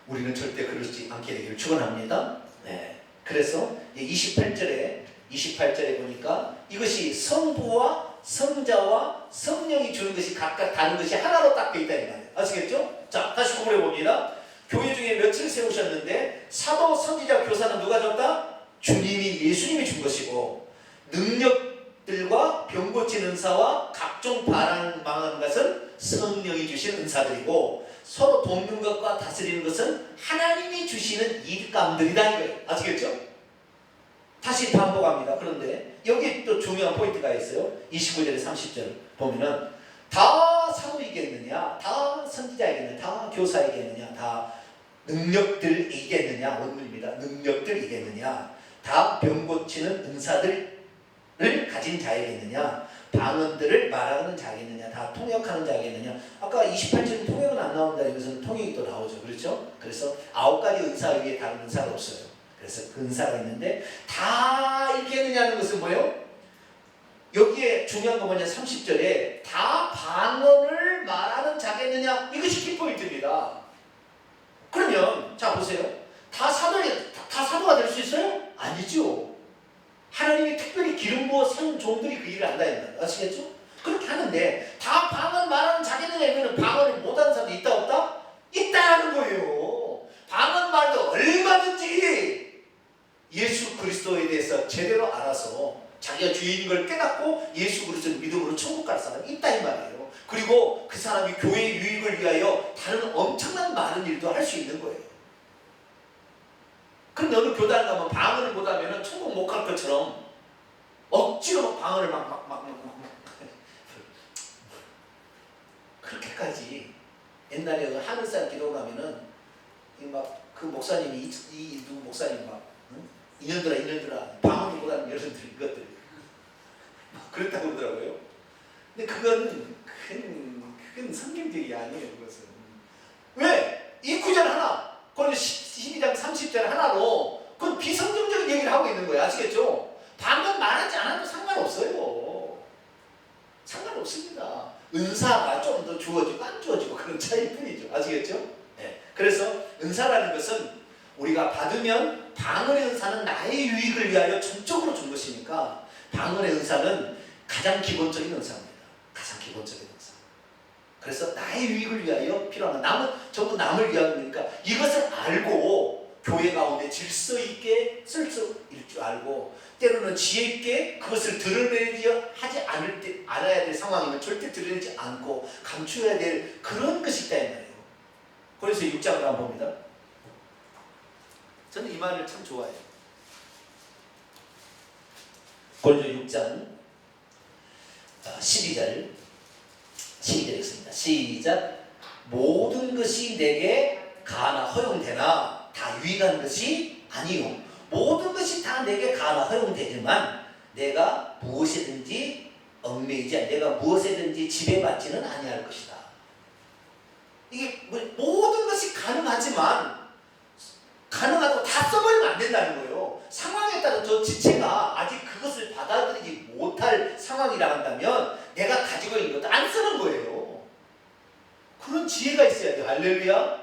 우리는 절대 그러지 않게 되기를 축원합니다. 네. 그래서 28절에 보니까 이것이 성부와 성자와 성령이 주는 것이 각각 다른 것이 하나로 딱 되어 있다 이 말이에요. 아시겠죠? 자, 다시 구분해 봅니다. 교회 중에 며칠 세우셨는데 사도, 선지자, 교사는 누가 줬다? 예수님이 준 것이고 능력들과 병 고치는 은사와 각종 방언하는 것은 성령이 주신 은사들이고 서로 돕는 것과 다스리는 것은 하나님이 주시는 일감들이다 이거예요. 아시겠죠? 다시 반복합니다. 그런데 여기 또 중요한 포인트가 있어요. 29절에 30절 보면은 다 사도이겠느냐, 다 선지자이겠느냐, 다 교사이겠느냐, 다 능력들이겠느냐, 원문입니다. 능력들이겠느냐, 다 병 고치는 은사들을 가진 자이겠느냐, 방언들을 말하는 자이겠느냐, 다 통역하는 자이겠느냐. 아까 28절은 통역은 안 나온다는 것은 통역이 또 나오죠. 그렇죠? 그래서 9가지 은사 위에 다른 은사가 없어요. 그래서 그 은사가 있는데 다 있겠느냐는 것은 뭐예요? 여기에 중요한 거 뭐냐? 30절에 다 방언을 말하는 자겠느냐? 이것이 키포인트입니다. 그러면 자 보세요. 다 사도가 될 수 있어요? 아니죠. 하나님이 특별히 기름 부어 세운 종들이 그 일을 한다 했나요? 아시겠죠? 그렇게 하는데 다 방언 말하는 자겠느냐? 이거는 방언을 못하는 사람이 있다 없다? 있다는 거예요. 방언 말도 얼마든지 예수 그리스도에 대해서 제대로 알아서 자기가 주인인 걸 깨닫고 예수 그리스도를 믿음으로 천국 갈 사람이 있다 이 말이에요. 그리고 그 사람이 교회의 유익을 위하여 다른 엄청난 많은 일도 할 수 있는 거예요. 그런데 어느 교단 가면 방언을 못하면 천국 못 갈 것처럼 억지로 방언을 막 그렇게까지 옛날에 하늘산 기도 가면은 막 그 목사님이 누구 목사님 막 인연들아 방언을 못하는 여러분들 이것들 그랬다고 그러더라고요. 근데 그건 성경적이 아니에요. 그것은 왜? 이 구절 하나 그걸 12장 30절 하나로 그건 비성경적인 얘기를 하고 있는 거예요. 아시겠죠? 방언 말하지 않아도 상관없어요. 상관없습니다. 은사가 좀 더 주어지고 안 주어지고 그런 차이일 뿐이죠. 아시겠죠? 네. 그래서 은사라는 것은 우리가 받으면 방언의 은사는 나의 유익을 위하여 전적으로 준 것이니까 방언의 은사는 가장 기본적인 은사입니다. 가장 기본적인 은사. 그래서 나의 유익을 위하여 필요한 남은 전부 남을 위한 거니까 이것을 알고 교회 가운데 질서 있게 쓸 수 있을 줄 알고 때로는 지혜 있게 그것을 드러내지 않아야 될 상황이면 절대 드러내지 않고 감추어야 될 그런 것이 있다 이 말이에요. 그래서 6장을 한번 봅니다. 저는 이 말을 참 좋아해요. 고린도 6장 12절 있습니다. 시작. 모든 것이 내게 가나 허용되나 다 유익한 것이 아니요. 모든 것이 다 내게 가나 허용되지만 내가 무엇이든지 내가 무엇이든지 지배받지는 아니할 것이다. 이게 모든 것이 가능하지만 가능하다고 다 써버리면 안 된다는 거예요. 상황에 따라 저 지체가 아직 그것을 받아들이지 못할 상황이라 한다면 내가 가지고 있는 것도 안 쓰는 거예요. 그런 지혜가 있어야 돼요. 할렐루야.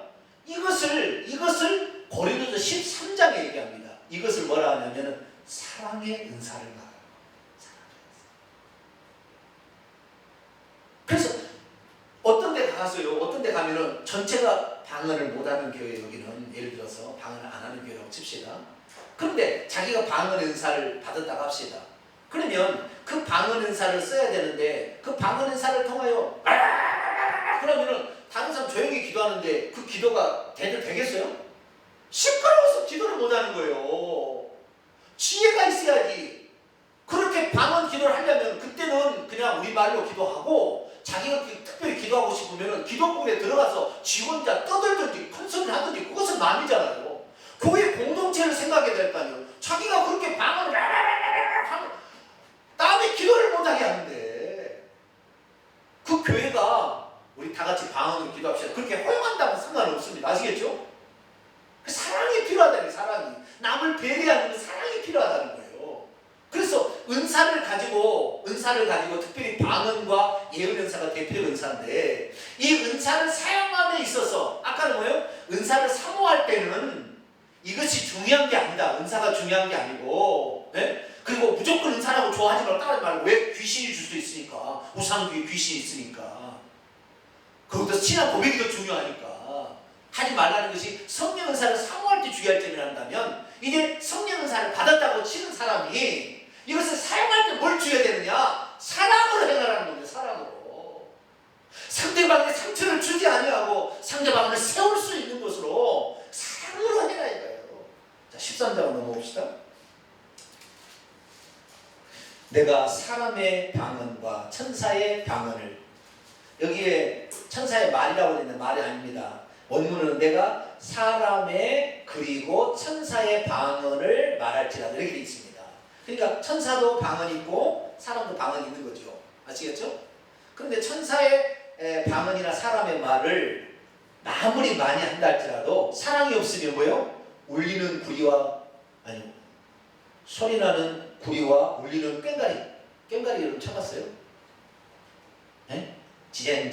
이것을 고린도서 13장에 얘기합니다. 이것을 뭐라 하냐면은 사랑의 은사를 말하는 거예요. 그래서 어떤 데 가서요, 어떤 데 가면은 전체가 방언을 못하는 교회, 여기는 예를 들어서 방언을 안 하는 교회라고 칩시다. 그런데 자기가 방언 은사를 받았다고 합시다. 그러면 그 방언 은사를 써야 되는데 그 방언 은사를 통하여 그러면은 다른 사람 조용히 기도하는데 그 기도가 되겠어요? 시끄러워서 기도를 못하는 거예요. 지혜가 있어야지. 그렇게 방언 기도를 하려면 그때는 그냥 우리말로 기도하고 자기가 특별히 기도하고 싶으면 기도국에 들어가서 지 혼자 떠들든지 큰 소리를 하든지 그것은 남이잖아요. 교회 공동체를 생각해야 될 거 아니에요. 자기가 그렇게 방언을 하면 남이 기도를 못하게 하는데 그 교회가 우리 다 같이 방언으로 기도합시다. 그렇게 허용한다면 상관없습니다. 아시겠죠? 사랑이 필요하다는 사랑이. 남을 배려하는 사랑이 필요하다는 거예요. 그래서 은사를 가지고 특별히 방언과 예언 은사가 대표 은사인데 이 은사를 사용함에 있어서 아까는 뭐예요? 은사를 사모할 때는 이것이 중요한 게 아니다. 은사가 중요한 게 아니고 그리고 무조건 은사라고 좋아하지 말고 따르지 말고 왜 귀신이 줄 수 있으니까 우상귀에 귀신이 있으니까 그것도 신앙 고백이 더 중요하니까 하지 말라는 것이 성령 은사를 사모할 때 주의할 점이란다면 이제 성령 은사를 받았다고 치는 사람이 이것을 사용할 때 뭘 주어야 되느냐? 사랑으로 행하라는 겁니다. 사랑으로. 상대방의 상처를 주지 아니하고 상대방을 세울 수 있는 것으로 사랑으로 행해야 돼요. 자, 13장으로 넘어봅시다. 내가 사람의 방언과 천사의 방언을, 여기에 천사의 말이라고 되어 있는 말이 아닙니다. 원문은 내가 사람의 그리고 천사의 방언을 말할지라도 이렇게 되어 있습니다. 그러니까 천사도 방언이 있고 사람도 방언이 있는 거죠. 아시겠죠? 그런데 천사의 방언이나 사람의 말을 아무리 많이 한다 할지라도 사랑이 없으면 뭐예요? 울리는 구리와 아니 소리나는 구리와 울리는 꽹가리 여러분 쳐봤어요? 네? 지젠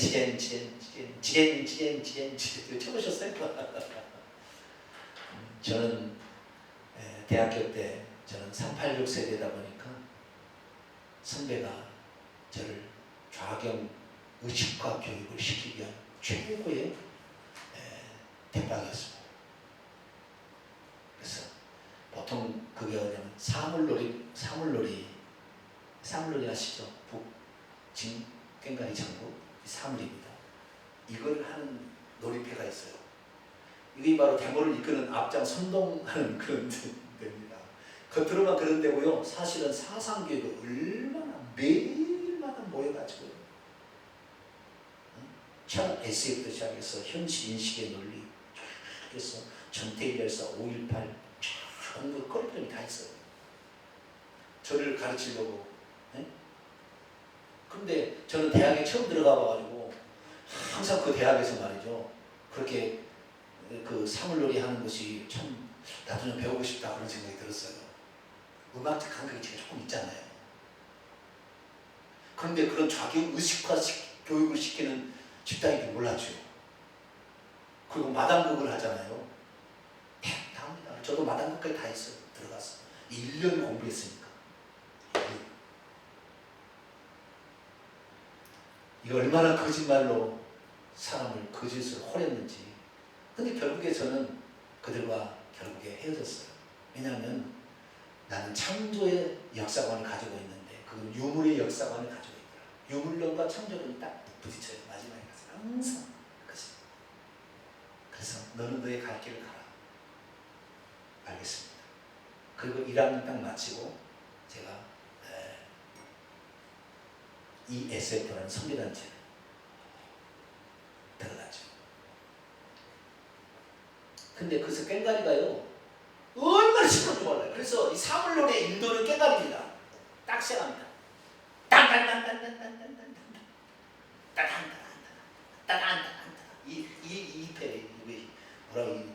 쳐보셨어요? 저는 대학교 때 저는 386 세대다 보니까 선배가 저를 좌경 의식화 교육을 시키기 위한 최고의 대박이었습니다. 그래서 보통 그게 뭐냐면 사물놀이 아시죠? 북진 꽹가리 장구 사물입니다. 이걸 하는 놀이패가 있어요. 이게 바로 대모를 이끄는 앞장 선동하는 그런 데입니다. 겉으로만 그런 데고요. 사실은 사상교육을 얼마나 매일마다 모여가지고 철학 SF부터 시작해서 현실 인식의 논리 그래서 전태일 열사 5.18 전부 커리큘럼이 다 있어요. 저를 가르치려고. 그런데 저는 대학에 처음 들어가 봐가지고 항상 그 대학에서 말이죠. 그렇게 그 사물놀이 하는 것이 참 나도 좀 배우고 싶다 그런 생각이 들었어요. 음악적 감각이 제가 조금 있잖아요. 그런데 그런 좌경 의식화 교육을 시키는 집단이 몰랐죠. 그리고 마당극을 하잖아요. 다 합니다. 저도 마당극까지 다 했어요. 들어갔어. 1년 공부했으니까. 이거 얼마나 거짓말로 사람을 거짓을 호렸는지. 근데 결국에 저는 그들과 결국에 헤어졌어요. 왜냐하면 나는 창조의 역사관을 가지고 있는데 그건 유물의 역사관을 가지고 있더라. 유물론과 창조론이 딱 부딪혀요. 마지막에 가서 항상 그것이. 그래서 너는 너의 갈 길을 가라. 알겠습니다. 그리고 1학년 딱 마치고 제가 이 SF라는 선교단체를 들어갔죠. 근데 그래서 꽹가리가요 얼마나 시끄러운지 몰라요. 그래서 이 사물놀이의 인도는 꽹가리입니다. 딱 시작합니다. 딴딴딴딴딴딴딴딴 따단따단따단 이 패 뭐라고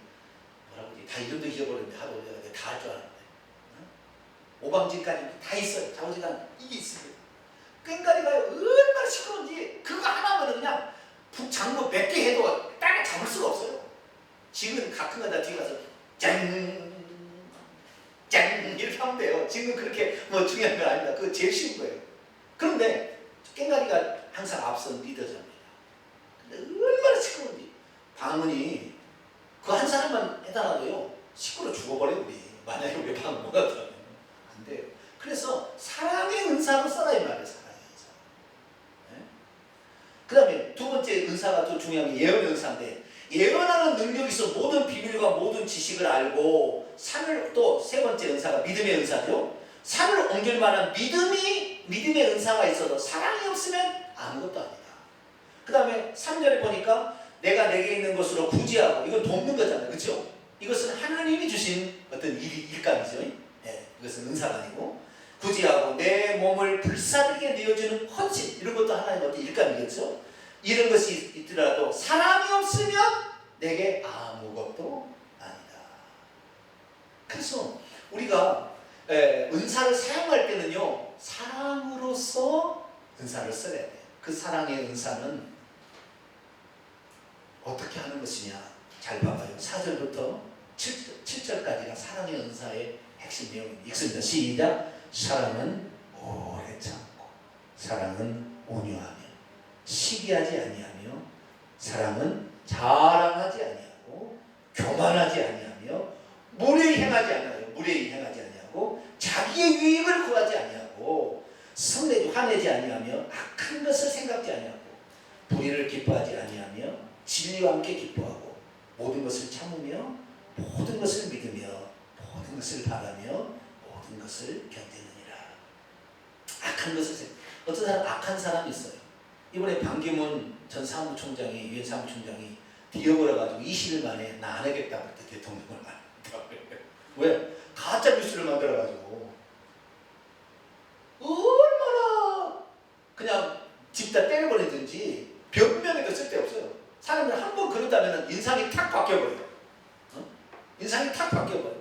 다 이름도 잊어버렸는데 하도 내가 다 할 줄 알았는데 오방지까지 다 있어요. 좌우지간 이게 있어요. 꽹가리가 얼마나 시끄러운지 그거 하나면 그냥 북장구 몇 개 해도 땅에 잡을 수가 없어요. 지금 가끔가다 뒤에 가서 짠 이렇게 하면 돼요. 지금 그렇게 뭐 중요한 건 아닙니다. 그거 제일 쉬운 거예요. 그런데 깽가리가 항상 앞선 리더자입니다. 근데 얼마나 시끄러운지. 방언이 그 한 사람만 해달라도요 시끄러 죽어버려 우리. 만약에 우리 방언 못 하면 안 돼요. 그래서 사랑의 은사로 써라 이 말이에요. 사랑의 은사. 네? 그 다음에 두 번째 은사가 또 중요한 게 예언의 은사인데, 예언하는 능력이 있어 모든 비밀과 모든 지식을 알고, 산을, 또 세 번째 은사가 믿음의 은사죠. 산을 옮길 만한 믿음의 은사가 있어도 사랑이 없으면 아무것도 아니다. 그 다음에 3절에 보니까 내가 내게 있는 것으로 구제하고, 이건 돕는 거잖아요. 그렇죠? 이것은 하나님이 주신 어떤 일감이죠. 네, 이것은 은사가 아니고, 구제하고 내 몸을 불사르게 내어주는 헌신, 이런 것도 하나님의 어떤 일감이겠죠. 이런 것이 있더라도 사랑이 없으면 내게 아무것도 아니다. 그래서 우리가 은사를 사용할 때는요 사랑으로서 은사를 써야 돼요. 그 사랑의 은사는 어떻게 하는 것이냐, 잘 봐봐요. 4절부터 7절까지가 사랑의 은사의 핵심 내용입니다. 읽습니다. 시작. 사랑은 오래 참고, 사랑은 온유하며, 시기하지 아니하며, 사랑은 자랑하지 아니하고, 교만하지 아니하며, 무례히 행하지 아니하고, 자기의 유익을 구하지 아니하고, 화내지 아니하며, 악한 것을 생각지 아니하고, 불의를 기뻐하지 아니하며, 진리와 함께 기뻐하고, 모든 것을 참으며, 모든 것을 믿으며, 모든 것을 바라며, 모든 것을 견디느니라. 악한 것을 어떤 사람 악한 사람이 있어요. 이번에 반기문 전 사무총장이, 유엔 사무총장이 뒤어버려가지고 20일 만에 나 안 하겠다고 그때 대통령을 만났다. 왜? 가짜 뉴스를 만들어가지고 얼마나 그냥 집다 때려버리든지 변명에도 쓸데없어요. 사람들 한 번 그러다면 인상이 탁 바뀌어버려요. 인상이 탁 바뀌어버려요.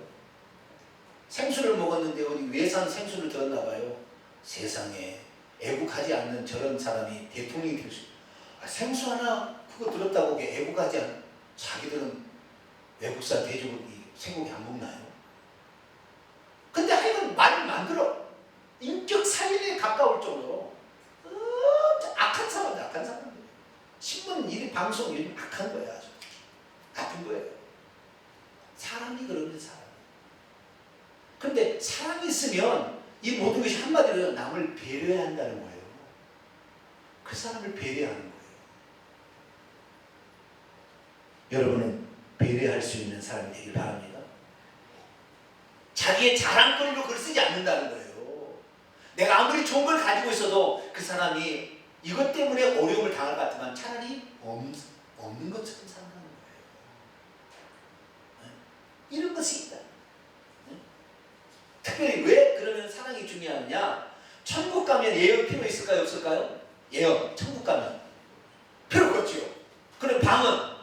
생수를 먹었는데 우리 외산 생수를 들었나봐요. 세상에 애국하지 않는 저런 사람이 대통령이 될 수, 생수 하나 그거 들었다고 애국하지 않는, 자기들은 외국산 돼지고기 생고기 안 먹나요? 근데 하여간 말을 만들어. 인격 살인에 가까울 정도로 악한 사람들, 악한 사람들. 신문 일 방송 요즘 악한 거야. 아주 나쁜 거예요. 사람이 그러는 사람. 근데 사랑이 있으면 이 모든 것이 한마디로 남을 배려해야 한다는 거예요. 그 사람을 배려하는 거예요. 여러분은 배려할 수 있는 사람이 되길 바랍니다. 자기의 자랑거리로 글을 쓰지 않는다는 거예요. 내가 아무리 좋은 걸 가지고 있어도 그 사람이 이것 때문에 어려움을 당할 것 같지만 차라리 없는 것처럼 살아가는 거예요. 이런 것이 있다. 특별히 왜 그러면 사랑이 중요하냐? 천국 가면 예언 필요 있을까요? 없을까요? 예언, 천국 가면 필요 없지요. 그럼 방언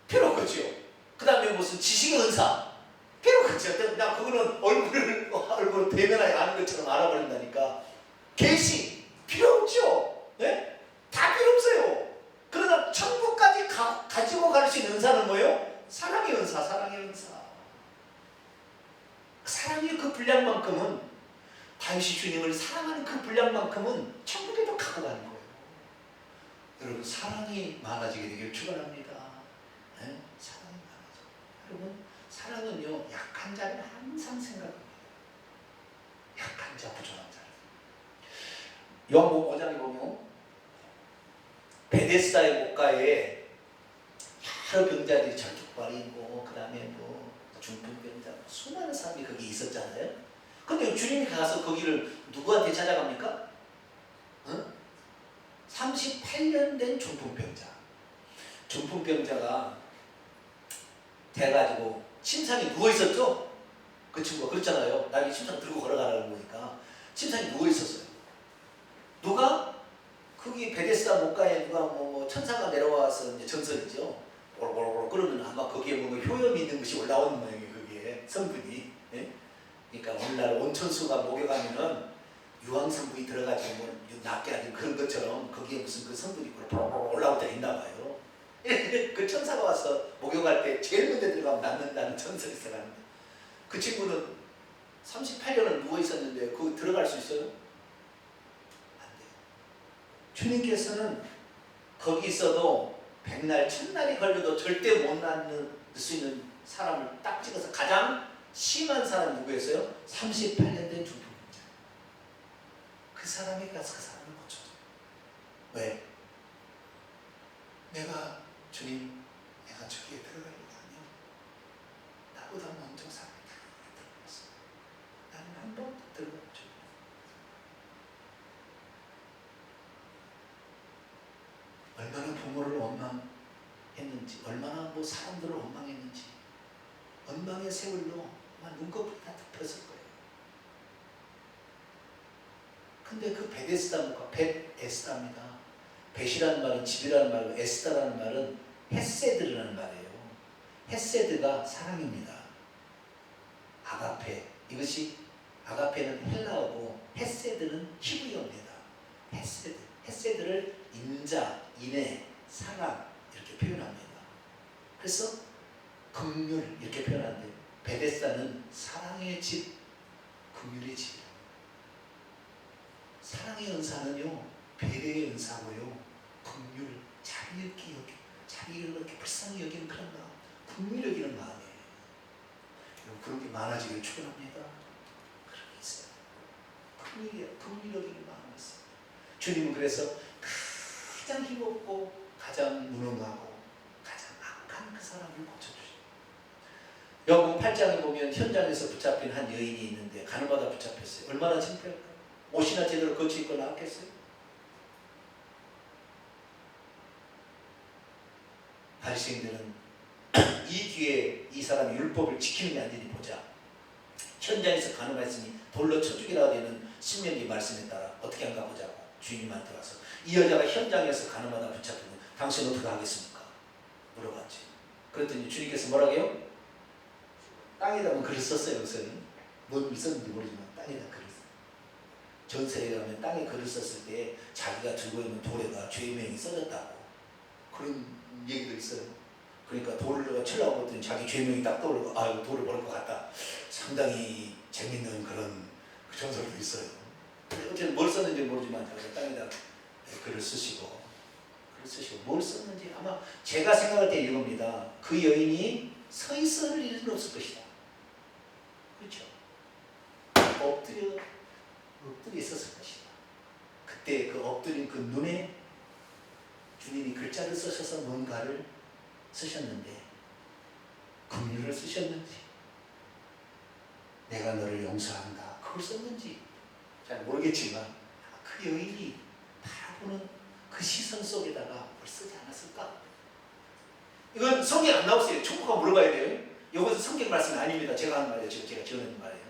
필요 없지요. 그 다음에 무슨 지식의 은사 필요 없지요. 나 그거는 얼굴 대면하게 아는 것처럼 알아버린다니까. 계시 필요 없죠. 네? 다 필요 없어요. 그러나 천국까지 가지고 갈 수 있는 은사는 뭐예요? 사랑의 은사, 사랑의 은사. 사랑의 그 분량만큼은, 다윗이 주님을 사랑하는 그 분량만큼은 천국에도 갖고 가는 거예요. 여러분, 사랑이 많아지게 되길 축원합니다. 네? 사랑이 많아져. 여러분, 사랑은요 약한 자는 항상 생각합니다. 약한 자, 부족한 자. 요한복음 5장에 보면 베데스다의 목가에 여러 병자들이 절뚝발이고, 그 다음에 뭐 중풍병자, 수많은 사람이 거기 있었잖아요. 근데 주님이 가서 거기를 누구한테 찾아갑니까? 38년 된 중풍병자. 중풍병자가 돼가지고 침상에 누워있었죠? 그 친구가 그랬잖아요. 나에게 침상 들고 걸어가라고 보니까 침상에 누워있었어요. 누가? 거기 베데스다 목가에 누가 뭐 천사가 내려와서 이제 전설이죠. 오르르 끓으면 아마 거기에 뭔가 효염이 있는 것이 올라오는 모양이에요. 거기에 성분이. 예? 그러니까 오늘날 온천수가 목욕하면은 유황 성분이 들어가지고 뭐 낫게 하는 그런 것처럼 거기에 무슨 그 성분이 올라올 때가 있나 봐요. 그 천사가 와서 목욕할 때 제일 먼저 들어가면 낫는다는 전설이 있어가는데, 그 친구는 38년을 누워 있었는데 그 들어갈 수 있어요? 안 돼요. 주님께서는 거기 있어도 백날 천날이 걸려도 절대 못 낳을 수 있는 사람을 딱 찍어서 가장 심한 사람 누구였어요? 38년 된 중풍자. 그 사람이 가서 그 사람을 고쳐줘요. 왜? 내가 주님, 내가 저기에 들어가려면 나보다 먼저 사람이 다 들어갔어. 나는 한 번도 들어갔죠. 얼마나 부모를 원망했는지, 얼마나 뭐 사람들을 원망했는지, 원망의 세월로 눈꺼풀이 다 덮였을 거예요. 근데 그 베데스다가 벳에스다입니다. 벳이라는 말은 집이라는 말이고 에스다라는 말은 헤세드라는 말이에요. 헤세드가 사랑입니다. 아가페, 이것이 아가페는 헬라어고 헤세드는 히브리어입니다. 헤세드를 인자, 인애, 사랑 이렇게 표현합니다. 그래서 긍휼 이렇게 표현하는데 베데스다는 사랑의 집, 긍휼의 집. 사랑의 은사는요, 배려의 은사고요, 긍휼, 자기를 이렇게 불쌍히 여기는 그런 마음, 긍휼 여기는 마음이에요. 그런 게 많아지길 축원합니다. 그런 게 있어요. 긍휼 여기는 마음이 있어요. 주님은 그래서 가장 힘없고 가장 무능하고 가장 악한 그 사람을 고쳐주시죠. 요한복음 8장에 보면 현장에서 붙잡힌 한 여인이 있는데 가늠하다 붙잡혔어요. 얼마나 창피할까요? 옷이나 제대로 거치 입고 나왔겠어요? 바리새인들은 이 뒤에 이 사람이 율법을 지키느냐 안 되니 보자. 현장에서 가늠했으니 돌로 쳐 죽이라 되는 신명기 말씀에 따라 어떻게 한가 보자고 주인님한테 와서 이 여자가 현장에서 가늠하다 붙잡히면 당신 어떻게 하겠습니까? 물어봤지. 그랬더니 주님께서 뭐라고 해요? 땅에다가 글을 썼어요. 여기서는 뭔 있었는지 모르지만 땅에다 글을 썼어요. 전세에 가면 땅에 글을 썼을 때 자기가 들고 있는 돌에가 죄명이 써졌다고 그런 얘기도 있어요. 그러니까 돌을 치려고 했더니 자기 죄명이 딱 떠오르고 아 이거 돌을 버릴 것 같다. 상당히 재밌는 그런 전설도 있어요. 어쨌든 뭘 썼는지 모르지만 자기가 땅에다 글을 쓰시고 뭘 썼는지 아마 제가 생각할 때 이겁니다. 그 여인이 서 있을 일은 없을 것이다. 그렇죠? 엎드려 있었을 것이다. 그때 그 엎드린 그 눈에 주님이 글자를 쓰셔서 뭔가를 쓰셨는데 긍휼을 쓰셨는지 내가 너를 용서한다 그걸 썼는지 잘 모르겠지만 그 여인이 바라보는 그 시선 속에다가 뭘 쓰지 않았을까? 이건 성경 안 나오세요. 총무가 물어봐야 돼요. 이것은 성경 말씀이 아닙니다. 제가 하는 말이에요. 지금 제가 지어낸 말이에요.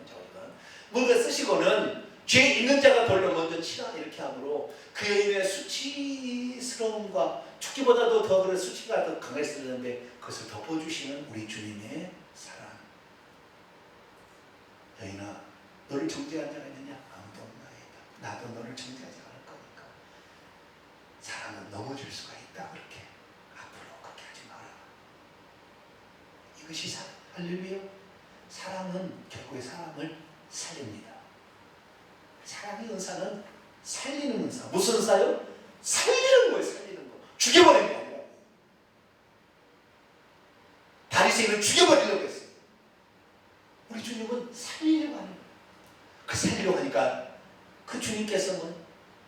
뭔가 쓰시고는 죄 있는 자가 돌로 먼저 치라 이렇게 함으로 그 여인의 수치스러움과 죽기보다도 더 그런 수치가 더 강했었는데 그것을 덮어주시는 우리 주님의 사랑. 여인아 너를 정죄한 자가 있느냐? 아무도 없나이다. 나도 너를 정죄하지 않을 거니까. 사랑은 넘어질 수가 있다. 그렇게 앞으로 그렇게 하지 마라. 이것이 사랑. 할렐루야. 사랑은 결국에 사람을 살립니다. 사랑의 은사는 살리는 은사. 무슨 은사요? 살리는 거예요. 살리는 거. 죽여버리는 게 아니라. 바리새인은 죽여버리려고 했어요. 우리 주님은 살리려고 하는 거예요. 그 살리려고 하니까 그 주님께서는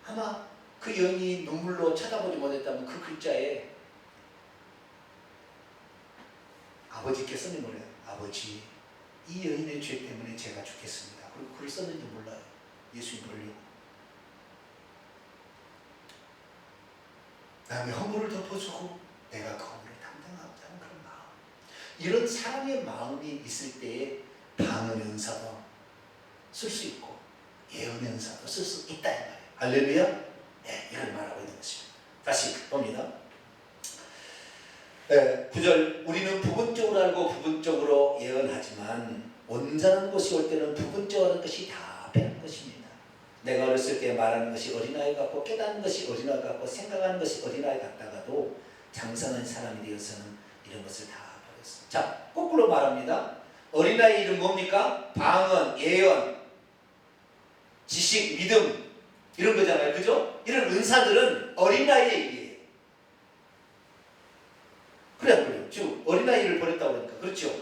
아마 그 여인이 눈물로 쳐다보지 못했다면 그 글자에 아버지께서는 뭐래요? 아버지 이 여인의 죄 때문에 제가 죽겠습니다. 그리고 글을 썼는지 몰라요. 예수님 보려고. 남의 허물을 덮어주고 내가 그 허물을 담당하자는 그런 마음. 이런 사랑의 마음이 있을 때에 방언의 은사도 쓸 수 있고 예언의 은사도 쓸 수 있다 이 말이에요. 할렐루야. 네, 이런 말하고 있는 것입니다. 다시 봅니다. 9절 우리는 부분적으로 알고 부분적으로 예언하지만 온전한 것이 올 때는 부분적으로 하는 것이 다 배는 것입니다. 내가 어렸을 때 말하는 것이 어린아이 같고 깨닫는 것이 어린아이 같고 생각하는 것이 어린아이 같다가도 장성한 사람이 되어서는 이런 것을 다 버렸어요. 자, 거꾸로 말합니다. 어린아이 이름 뭡니까? 방언, 예언, 지식, 믿음 이런 거잖아요. 그죠? 이런 은사들은 어린아이의 일이에요. 그래 안 그래요? 지금 어린아이를 버렸다고 그러니까 그렇죠?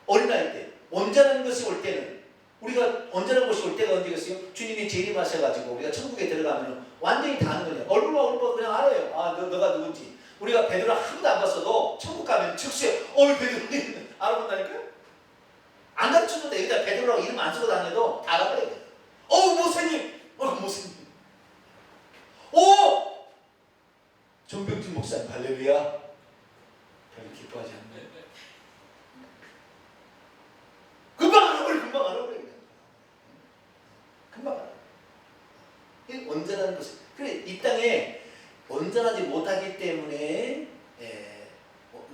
어린아이 때 온전한 것이 올 때는 우리가 온전한 것이 올 때가 언제겠어요? 주님이 재림하셔가지고 우리가 천국에 들어가면 완전히 다 아는 거냐. 얼굴만 그냥 알아요. 아 너가 누군지. 우리가 베드로 한 번도 안 봤어도 천국 가면 즉시 베드로님 알아본다니까요? 안 가르쳐줘도 여기다 베드로라고 이름 안 쓰고 다녀도 다 알아버려요. 모세님! 모세님! 전병준 목사님 할렐루야. 별로 기뻐하지 않네. 금방 알아버려. 금방 알아. 이 온전한 것이. 그래 이 땅에 온전하지 못하기 때문에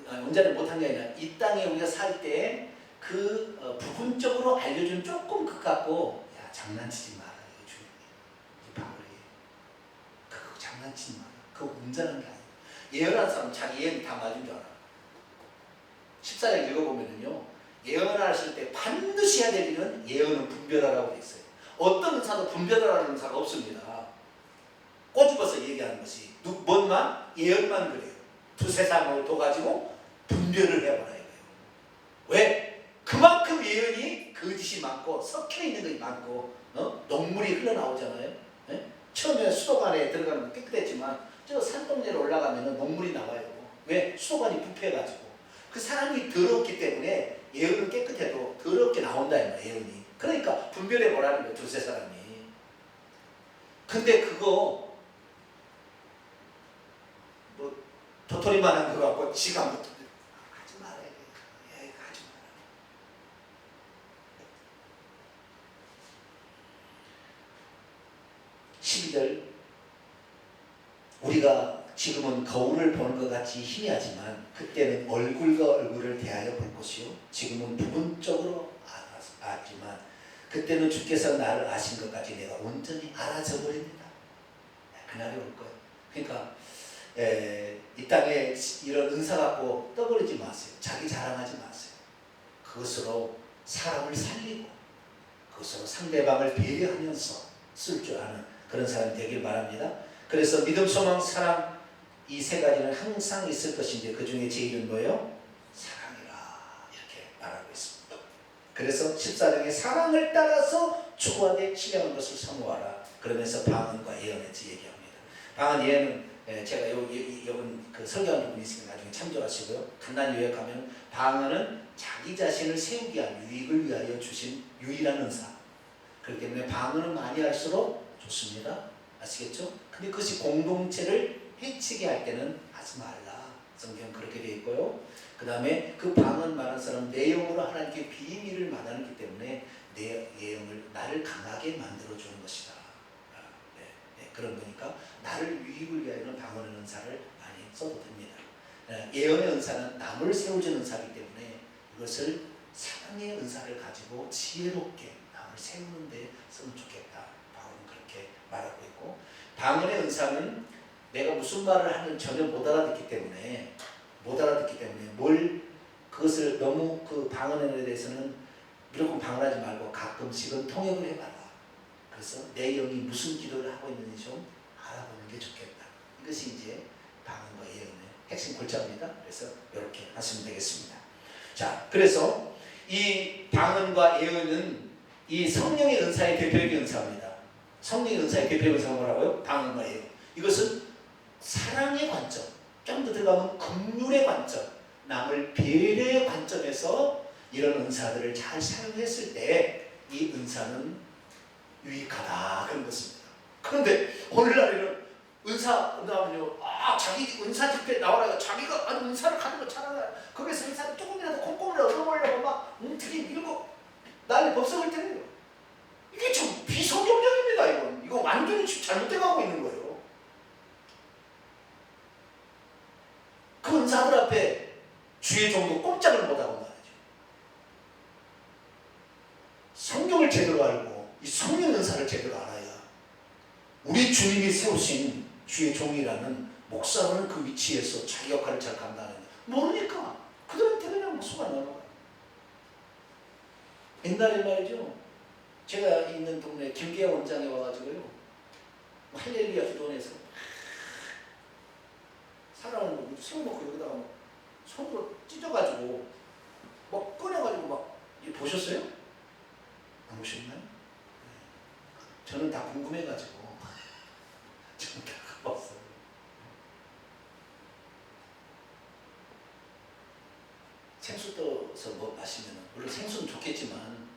온전하지 못한 게 아니라 이 땅에 우리가 살 때 그 부분적으로 알려준 조금 그 갖고 야 장난치지 마라. 이거 주님이 바울이 그거 장난치지 마라. 그거 온전한 게 아니야. 예언한 사람 자기 예언이 다 맞은 줄 알아. 14장 읽어보면은요 예언을 하실 때 반드시 해야 될 일은 예언은 분별하라고 돼 있어요. 어떤 은사도 분별하라는 은사가 없습니다. 꼬집어서 얘기하는 것이 뭔만? 예언만 그래요. 두세 사람을 둬 가지고 분별을 해봐라 이거예요. 왜? 그만큼 예언이 거짓이 많고 섞여있는 것이 많고 녹물이 흘러나오잖아요. 처음에 수도관에 들어가는 건 깨끗했지만 저 산동네로 올라가면 녹물이 나와요. 왜? 수도관이 부패해가지고 그 사람이 더럽기 때문에 예언은 깨끗해도 더럽게 나온다 이 말이에요. 예언이. 그러니까 분별해 보라는 거예요. 두세 사람이. 근데 그거 도토리만한 거 갖고 지가 못 하지 말아야 돼. 하지 마라. 12절 우리가 지금은 거울을 보는 것 같이 희미하지만 그때는 얼굴과 얼굴을 대하여 볼 것이요 지금은 부분적으로 알지만 그때는 주께서 나를 아신 것까지 내가 온전히 알아져 버립니다. 그날이 올 거예요. 그러니까 이 땅에 이런 은사 갖고 떠버리지 마세요. 자기 자랑하지 마세요. 그것으로 사람을 살리고 그것으로 상대방을 배려하면서 쓸 줄 아는 그런 사람이 되길 바랍니다. 그래서 믿음, 소망, 사랑 이 세 가지는 항상 있을 것인데 그 중에 제일은 뭐예요? 사랑이라 이렇게 말하고 있습니다. 그래서 14장에 사랑을 따라서 추구하되 신령한 것을 사모하라. 그러면서 방언과 예언에 얘기합니다. 방언 예언은 제가 여러분 그 설교하는 부분이 있으니까 나중에 참조하시고요. 간단히 요약하면 방언은 자기 자신을 세우기 위한 유익을 위하여 주신 유일한 은사. 그렇기 때문에 방언은 많이 할수록 좋습니다. 아시겠죠? 근데 그것이 공동체를 해치게 할 때는 하지 말라. 성경 그렇게 되어 있고요. 그 다음에 그 방언 말하는 사람은 내 영으로 하나님께 비밀을 말하기 때문에 내 영을 나를 강하게 만들어주는 것이다. 그런 거니까 나를 유익을 위하여는 방언의 은사를 많이 써도 됩니다. 예언의 은사는 남을 세워주는 은사이기 때문에 이것을 사랑의 은사를 가지고 지혜롭게 남을 세우는 데 쓰면 좋겠다. 바울은 그렇게 말하고 있고 방언의 은사는 내가 무슨 말을 하는 전혀 못 알아듣기 때문에 뭘 그것을 너무 그 방언에 대해서는 무조건 방언하지 말고 가끔씩은 통역을 해봐라. 그래서 내 영이 무슨 기도를 하고 있는지 좀 알아보는 게 좋겠다. 이것이 이제 방언과 예언의 핵심 골자입니다. 그래서 이렇게 하시면 되겠습니다. 자, 그래서 이 방언과 예언은 이 성령의 은사의 대표적인 은사입니다. 성령의 은사의 대표적인 은사가 뭐라고요? 방언과 예언. 이것은 사랑의 관점, 좀 더 들어가면 긍휼의 관점, 남을 배려의 관점에서 이런 은사들을 잘 사용했을 때 이 은사는 유익하다 그런 것입니다. 그런데 오늘날에는 은사 나오면요, 자기 은사 집회 나오라 자기가 은사를 가진 거 잘하라. 거기서 은사를 조금이라도 콩콩이라도 얻어보려고 막 특히 이런 거 난리 법석을 때려요. 이게 좀 비성경적입니다. 이거 완전히 잘못돼 가고 있는 거예요. 그 은사들 앞에 주의 종도 꼼짝을 못하고 말이죠. 성경을 제대로 알고 이 성령 은사를 제대로 알아야 우리 주님이 세우신 주의 종이라는 목사로는 그 위치에서 자기 역할을 잘 감당하는 모르니까 그들한테 그냥 목수가 넘어가요. 옛날에 말이죠. 제가 있는 동네 김계아 원장이 와가지고요. 할렐루야 주도원에서 사람을 세워놓고 여기다가 막 손으로 찢어가지고 막 꺼내가지고 막 보셨어요? 안 보셨나요? 저는 다 궁금해가지고 저는 다 가봤어요. 생수 떠서 뭐 마시면 물론 생수는 좋겠지만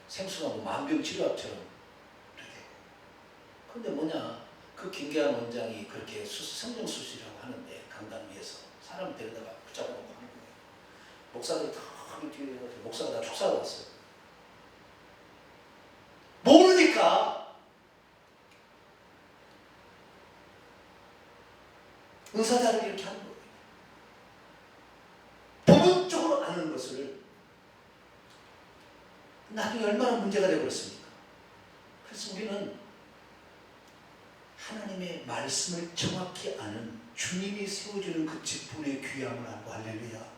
생수가 뭐 만병치료약처럼 그렇게. 근데 뭐냐 그 김계한 원장이 그렇게 성령수술이라고 하는데 강단 위에서 사람 데려다가 붙잡아놓고 하는 거예요. 목사들이 다 뒤에 가지고 목사가 다 축사하러 왔어요. 모르니까 은사자를 이렇게 하는 거예요. 부분적으로 아는 것을 나중에 얼마나 문제가 되어버렸습니까? 그래서 우리는 하나님의 말씀을 정확히 아는 주님이 세워주는 그 직분의 귀함을 알고 할렐루야.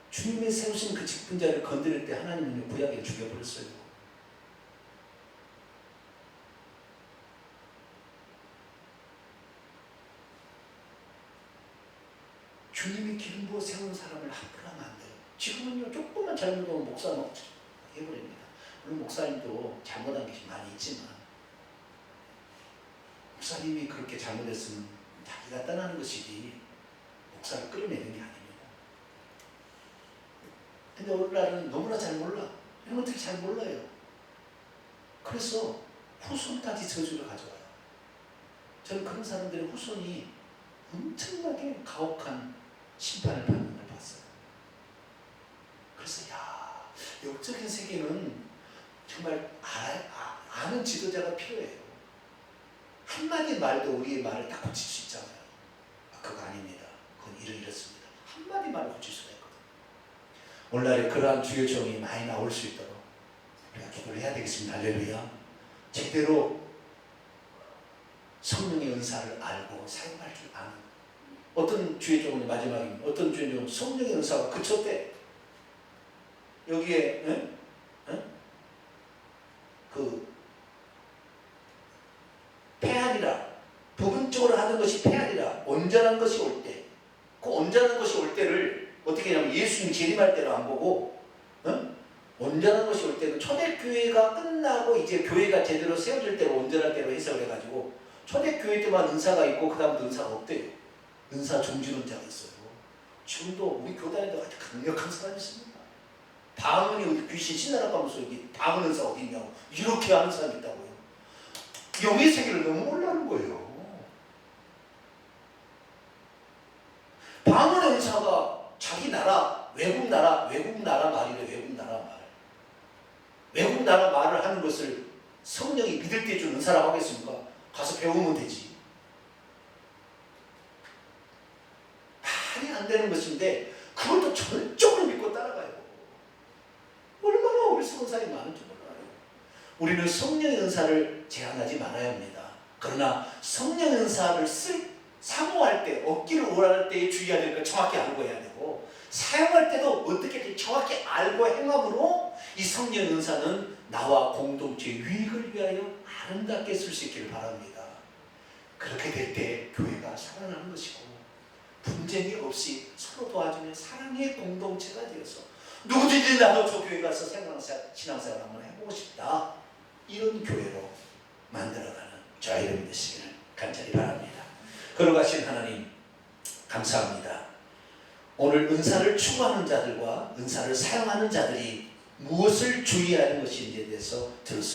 주님이 세우신 그 직분자를 건드릴 때 하나님은 구약에 죽여버렸어요. 주님이 기름 부어 세운 사람을 함부로 하면 안 돼요. 지금은요 조금만 잘못하면 목사 막 해버립니다. 물론 목사님도 잘못한 게 많이 있지만 목사님이 그렇게 잘못했으면 자기가 떠나는 것이지 목사를 끌어내는 게 아닙니다. 근데 오늘날은 너무나 잘 몰라. 이런 것들이 잘 몰라요. 그래서 후손까지 저주를 가져와요. 저는 그런 사람들의 후손이 엄청나게 가혹한 심판을 받는 걸 봤어요. 그래서 영적인 세계는 정말 아는 지도자가 필요해요. 한마디 말도 우리의 말을 딱 고칠 수 있잖아요. 그거 아닙니다. 그건 이렇습니다. 한마디 말을 고칠 수가 있거든요. 오늘날에 그러한 주의 종이 많이 나올 수 있도록 우리가 기도를 해야 되겠습니다. 할렐루야. 제대로 성령의 은사를 알고 사용할 줄 아는 어떤 주의 종은 마지막입니다. 어떤 주의 종은 성령의 은사가 그쳤대. 여기에 그 폐하리라 부분적으로 하는 것이 폐하리라 온전한 것이 올 때 그 온전한 것이 올 때를 어떻게 하냐면 예수님이 재림할 때로 안 보고 온전한 것이 올 때는 초대교회가 끝나고 이제 교회가 제대로 세워질 때로 온전할 때로 해석을 해가지고 초대교회 때만 은사가 있고 그 다음부터 은사가 없대요. 은사 종주는 자가 있어요. 지금도 우리 교단에도 아주 강력한 사람이 있습니다. 방언이 어디 귀신 신나라 가면서 여기 방언 은사 어디 있냐고 이렇게 하는 사람이 있다고요. 영의 세계를 너무 몰라는 거예요. 방언의 은사가 자기 나라 외국 나라 말이래. 외국 나라 말을 하는 것을 성령이 믿을 때 준 은사라고 하겠습니까? 가서 배우면 되지. 말이 안 되는 것인데 그걸 또 전적으로 믿고 따라가요. 얼마나 어리석은 사람이 많은지 몰라요. 우리는 성령의 은사를 제한하지 말아야 합니다. 그러나 성령의 은사를 사모할 때, 얻기를 원할 때에 주의해야 될 걸 정확히 알고 해야 되고 사용할 때도 어떻게 정확히 알고 행함으로 이 성령의 은사는 나와 공동체의 유익을 위하여 아름답게 쓸 수 있기를 바랍니다. 그렇게 될 때 교회가 살아나는 것이고 분쟁이 없이 서로 도와주는 사랑의 공동체가 되어서 누구든지 나도 저 교회 가서 신앙생활 한번 해보고 싶다. 이런 교회로 만들어가는 저와 여러분 되시기를 간절히 바랍니다. 걸어가신 하나님 감사합니다. 오늘 은사를 추구하는 자들과 은사를 사용하는 자들이 무엇을 주의하는 것인지에 대해서 들었습니다.